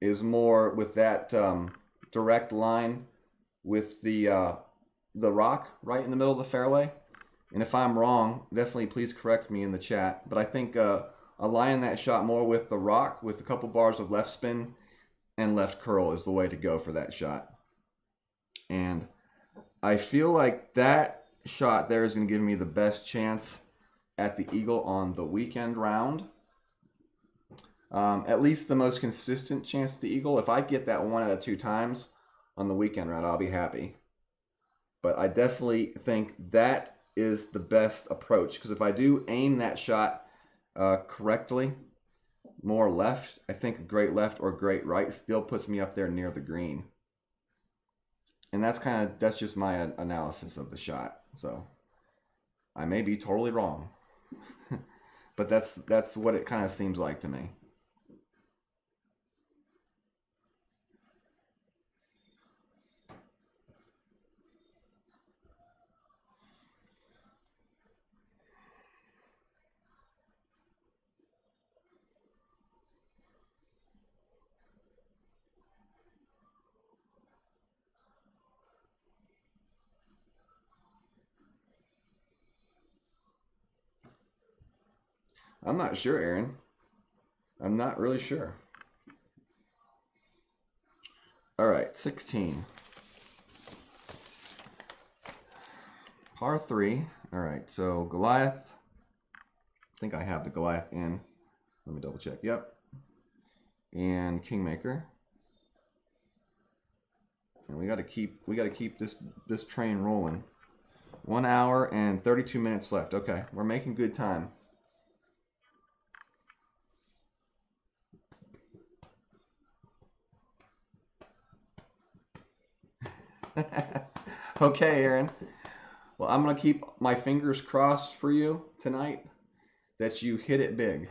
is more with that direct line with the rock right in the middle of the fairway. And if I'm wrong, definitely please correct me in the chat. But I think aligning that shot more with the rock with a couple bars of left spin and left curl is the way to go for that shot. And I feel like that shot there is going to give me the best chance at the eagle on the weekend round. At least the most consistent chance at the eagle. If I get that 1 out of 2 times on the weekend round, I'll be happy. But I definitely think that is the best approach. Because if I do aim that shot correctly, more left, I think a great left or great right still puts me up there near the green. And that's just my analysis of the shot. So I may be totally wrong. But that's what it kind of seems like to me. I'm not sure, Aaron. I'm not really sure. All right, 16. Par 3. All right, so Goliath. I think I have the Goliath in. Let me double check. Yep. And Kingmaker. And we got to keep this train rolling. 1 hour and 32 minutes left. Okay, we're making good time. Okay, Aaron. Well, I'm going to keep my fingers crossed for you tonight that you hit it big.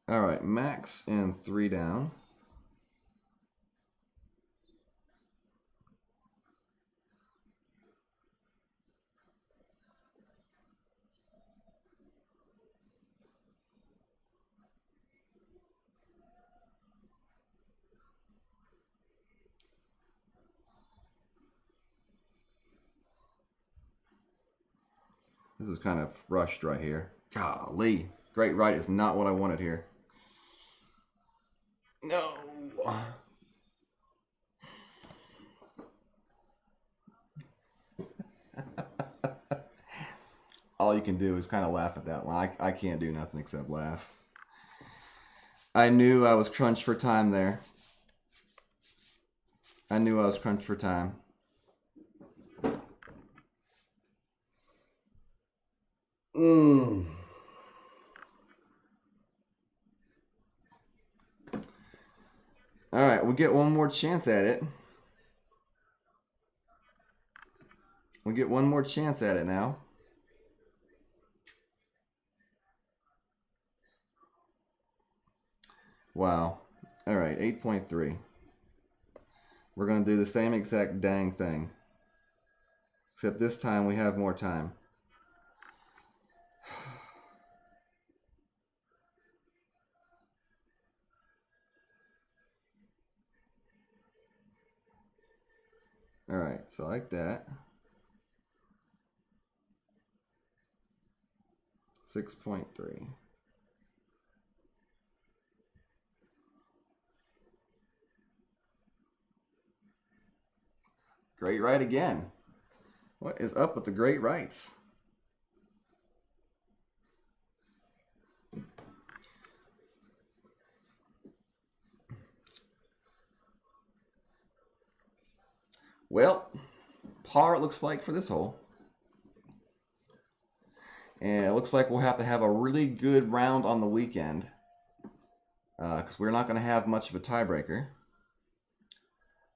All right, max and 3 down. This is kind of rushed right here. Golly, great right is not what I wanted here. No. All you can do is kind of laugh at that one. I can't do nothing except laugh. I knew I was crunched for time there. I knew I was crunched for time. All right, we get one more chance at it. We get one more chance at it now. Wow. All right, 8.3. We're going to do the same exact dang thing. Except this time we have more time. All right, so like that. 6.3. Great right again. What is up with the great rights? Well, par it looks like for this hole. And it looks like we'll have to have a really good round on the weekend. Because we're not going to have much of a tiebreaker.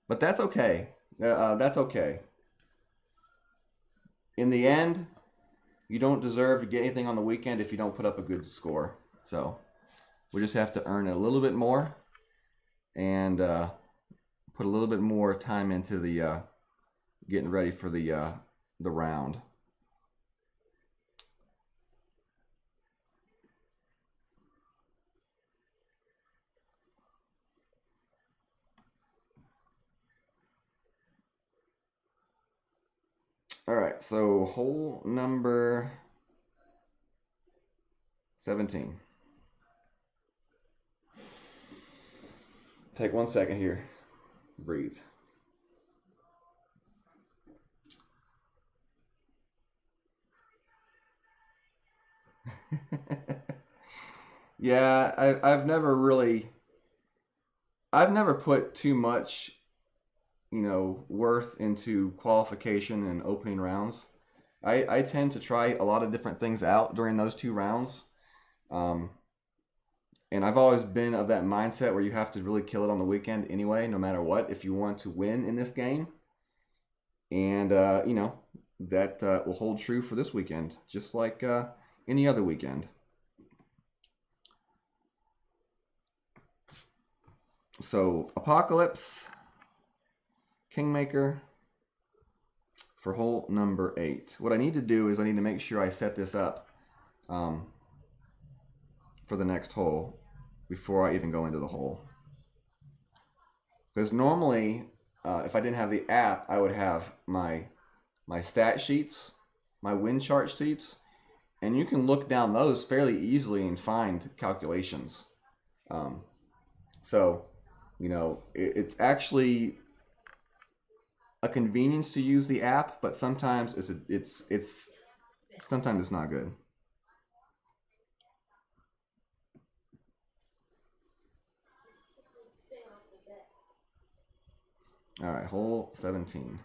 But that's okay. That's okay. In the end, you don't deserve to get anything on the weekend if you don't put up a good score. So we just have to earn a little bit more and put a little bit more time into the getting ready for the round. All right, so hole number 17. Take 1 second here. Breathe. Yeah, I've never put too much, worth into qualification and opening rounds. I tend to try a lot of different things out during those 2 rounds. And I've always been of that mindset where you have to really kill it on the weekend anyway, no matter what, if you want to win in this game. And, that will hold true for this weekend, just like any other weekend. So, Apocalypse, Kingmaker for hole number 8. What I need to do is I need to make sure I set this up for the next hole before I even go into the hole. Because normally, if I didn't have the app, I would have my stat sheets, my win chart sheets, and you can look down those fairly easily and find calculations. So, it's actually a convenience to use the app, but sometimes sometimes it's not good. All right, hole 17.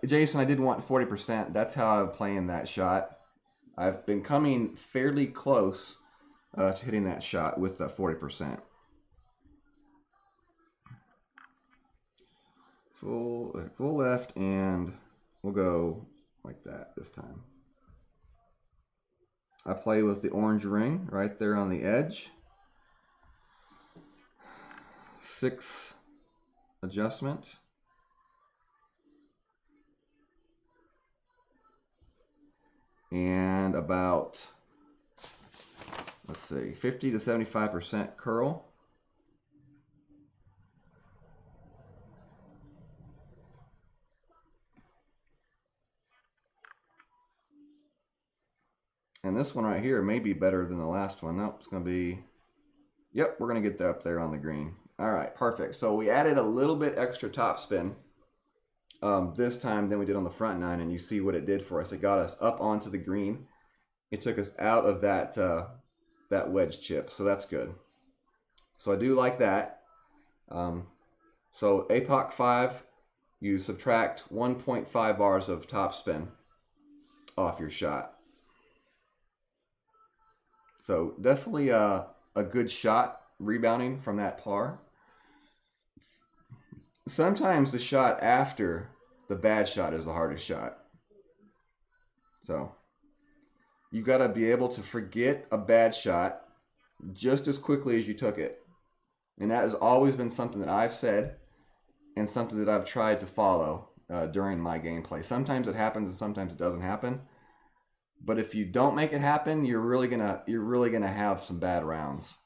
Jason, I did want 40%. That's how I'm playing that shot. I've been coming fairly close to hitting that shot with the 40%. Full left, and we'll go like that this time. I play with the orange ring right there on the edge. 6 adjustment. And about, let's see, 50 to 75% curl. And this one right here may be better than the last one. Nope, it's going to be, yep, we're going to get that up there on the green. All right, perfect. So we added a little bit extra topspin this time than we did on the front 9, and you see what it did for us. It got us up onto the green. It took us out of that, that wedge chip, so that's good. So I do like that. So APOC 5, you subtract 1.5 bars of topspin off your shot. So definitely a good shot rebounding from that par. Sometimes the shot after the bad shot is the hardest shot. So you got to be able to forget a bad shot just as quickly as you took it. And that has always been something that I've said and something that I've tried to follow during my gameplay. Sometimes it happens and sometimes it doesn't happen. But if you don't make it happen, you're really gonna have some bad rounds.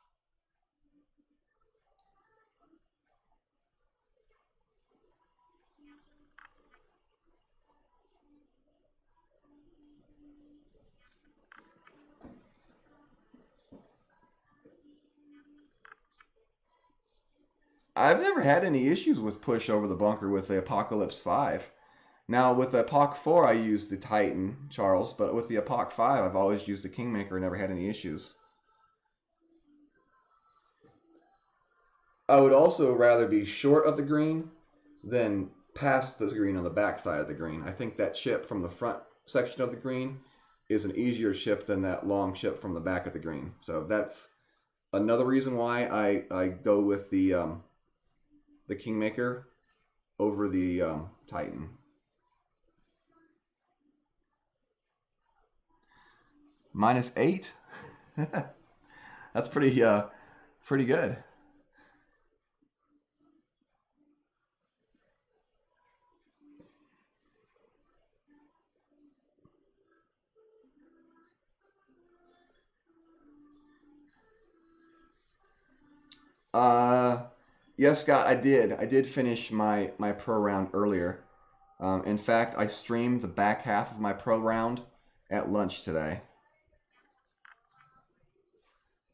I've never had any issues with push over the bunker with the Apocalypse 5. Now, with the Apoc 4, I used the Titan, Charles, but with the Apoc 5, I've always used the Kingmaker and never had any issues. I would also rather be short of the green than past the green on the back side of the green. I think that chip from the front section of the green is an easier chip than that long chip from the back of the green. So that's another reason why I go with the Kingmaker over the Titan. -8. That's pretty good. Yes, Scott, I did. I did finish my pro round earlier. In fact, I streamed the back half of my pro round at lunch today.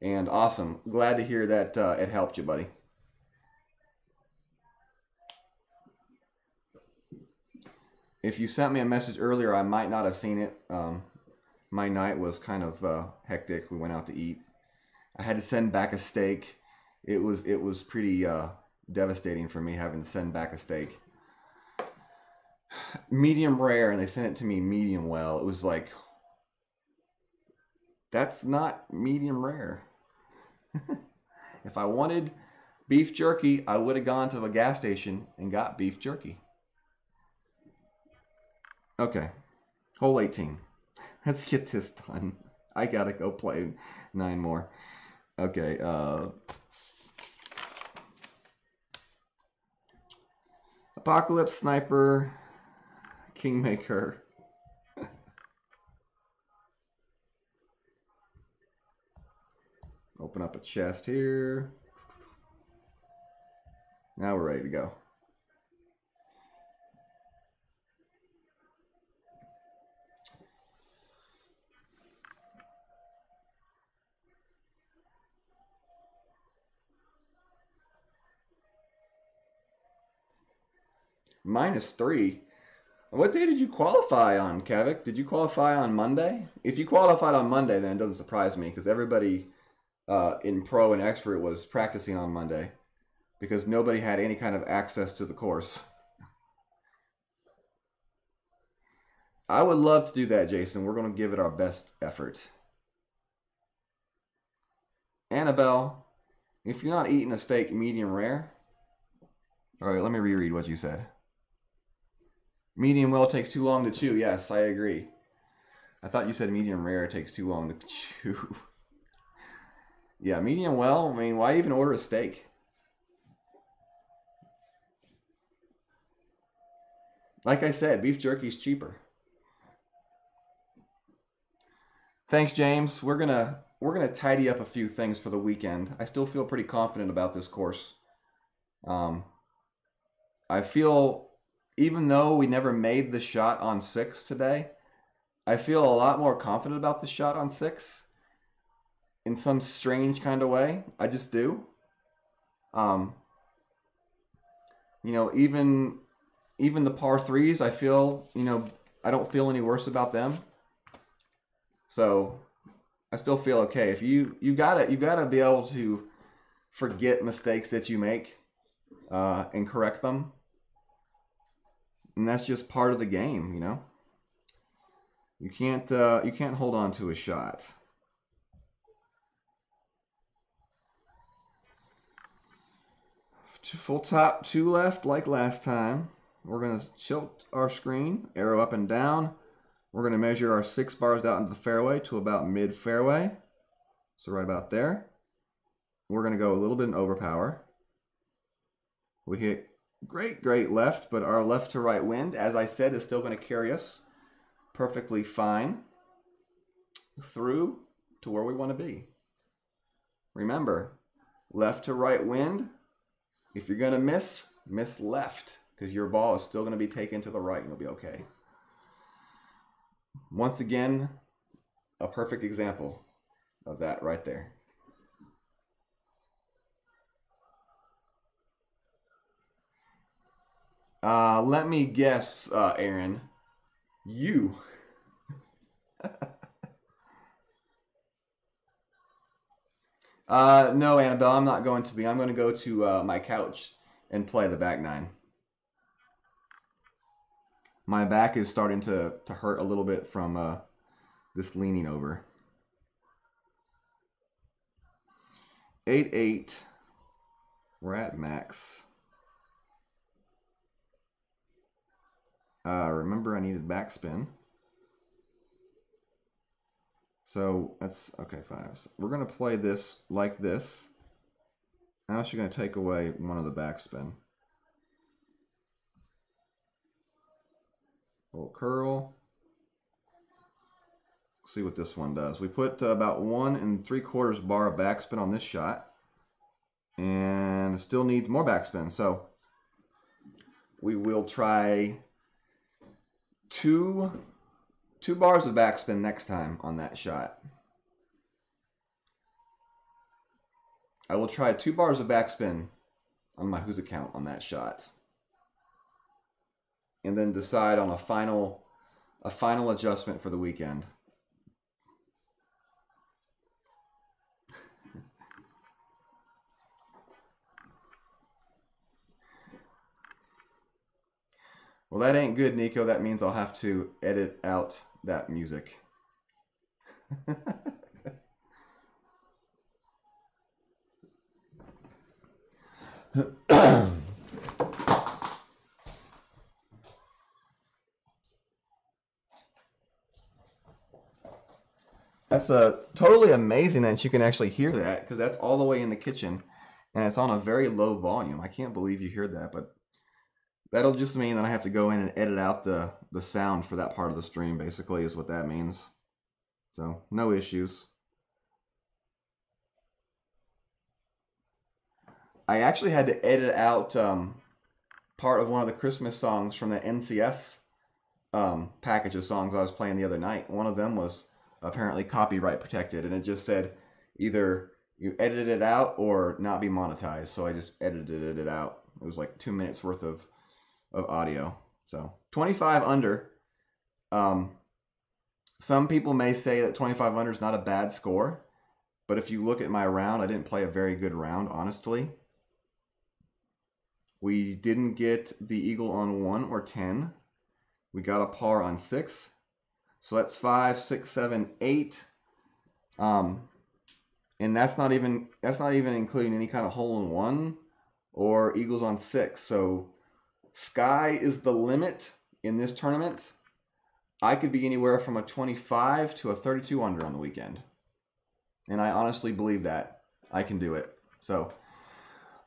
And awesome. Glad to hear that it helped you, buddy. If you sent me a message earlier, I might not have seen it. My night was kind of hectic. We went out to eat. I had to send back a steak. It was pretty devastating for me having to send back a steak. Medium rare, and they sent it to me medium well. It was like, that's not medium rare. If I wanted beef jerky, I would have gone to a gas station and got beef jerky. Okay, hole 18. Let's get this done. I gotta go play 9 more. Okay, Apocalypse, Sniper, Kingmaker. Open up a chest here. Now we're ready to go. -3. What day did you qualify on, Kavik? Did you qualify on Monday? If you qualified on Monday, then it doesn't surprise me because everybody in Pro and Expert was practicing on Monday because nobody had any kind of access to the course. I would love to do that, Jason. We're going to give it our best effort. Annabelle, if you're not eating a steak medium rare... All right, let me reread what you said. Medium well takes too long to chew. Yes, I agree. I thought you said medium rare takes too long to chew. Yeah, medium well, I mean, why even order a steak? Like I said, beef jerky's cheaper. Thanks, James. We're gonna tidy up a few things for the weekend. I still feel pretty confident about this course. I feel, even though we never made the shot on 6 today, I feel a lot more confident about the shot on 6 in some strange kind of way. I just do. You know, even the par 3s, I feel, you know, I don't feel any worse about them. So I still feel okay. If you gotta be able to forget mistakes that you make and correct them, and that's just part of the game, you know. You can't hold on to a shot. Full top, 2 left like last time. We're gonna tilt our screen, arrow up and down. We're going to measure our 6 bars out into the fairway to about mid-fairway. So right about there. We're going to go a little bit in overpower. We hit great left, but our left to right wind, as I said, is still going to carry us perfectly fine through to where we want to be. Remember, left to right wind, if you're going to miss left, because your ball is still going to be taken to the right and you'll be okay. Once again, a perfect example of that right there. Let me guess, Aaron, you. No, Annabelle, I'm not going to be. I'm going to go to my couch and play the back 9. My back is starting to hurt a little bit from this leaning over. 8-8. We're at max. Remember, I needed backspin. So that's okay. 5. So we're gonna play this like this. I'm actually gonna take away one of the backspin. Little curl. See what this one does. We put about 1 3/4 bar of backspin on this shot, and still need more backspin. So we will try two bars of backspin next time on that shot. I will try 2 bars of backspin on my Who's account on that shot, and then decide on a final adjustment for the weekend. Well, that ain't good, Nico. That means I'll have to edit out that music. That's totally amazing that you can actually hear that, because that's all the way in the kitchen and it's on a very low volume. I can't believe you heard that, but that'll just mean that I have to go in and edit out the sound for that part of the stream, basically, is what that means. So, no issues. I actually had to edit out part of one of the Christmas songs from the NCS package of songs I was playing the other night. One of them was apparently copyright protected, and it just said either you edit it out or not be monetized. So I just edited it out. It was like 2 minutes worth of of audio. So 25 under. Some people may say that 25 under is not a bad score, but if you look at my round, I didn't play a very good round, honestly. We didn't get the eagle on 1 or 10. We got a par on 6. So that's 5, 6, 7, 8. And that's not even including any kind of hole in 1 or eagles on 6. So sky is the limit in this tournament. I could be anywhere from a 25 to a 32 under on the weekend. And I honestly believe that I can do it. So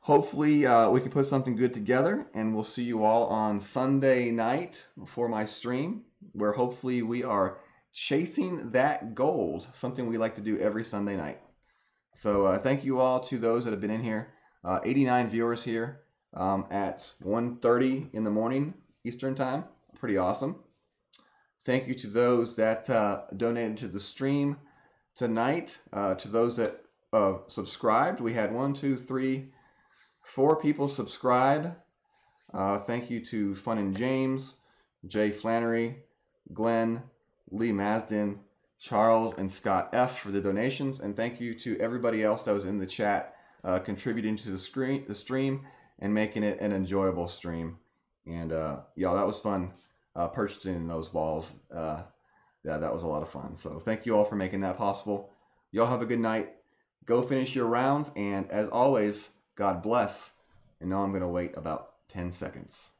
hopefully we can put something good together, and we'll see you all on Sunday night for my stream, where hopefully we are chasing that gold, something we like to do every Sunday night. So thank you all to those that have been in here. 89 viewers here at 1:30 in the morning Eastern time. Pretty awesome. Thank you to those that donated to the stream tonight. To those that subscribed, we had 1, 2, 3, 4 people subscribe. Thank you to Fun and James, Jay Flannery, Glenn, Lee Masden, Charles, and Scott F. for the donations. And thank you to everybody else that was in the chat contributing to the stream and making it an enjoyable stream. And y'all, that was fun purchasing those balls. Yeah, that was a lot of fun. So thank you all for making that possible. Y'all have a good night. Go finish your rounds. And as always, God bless. And now I'm going to wait about 10 seconds.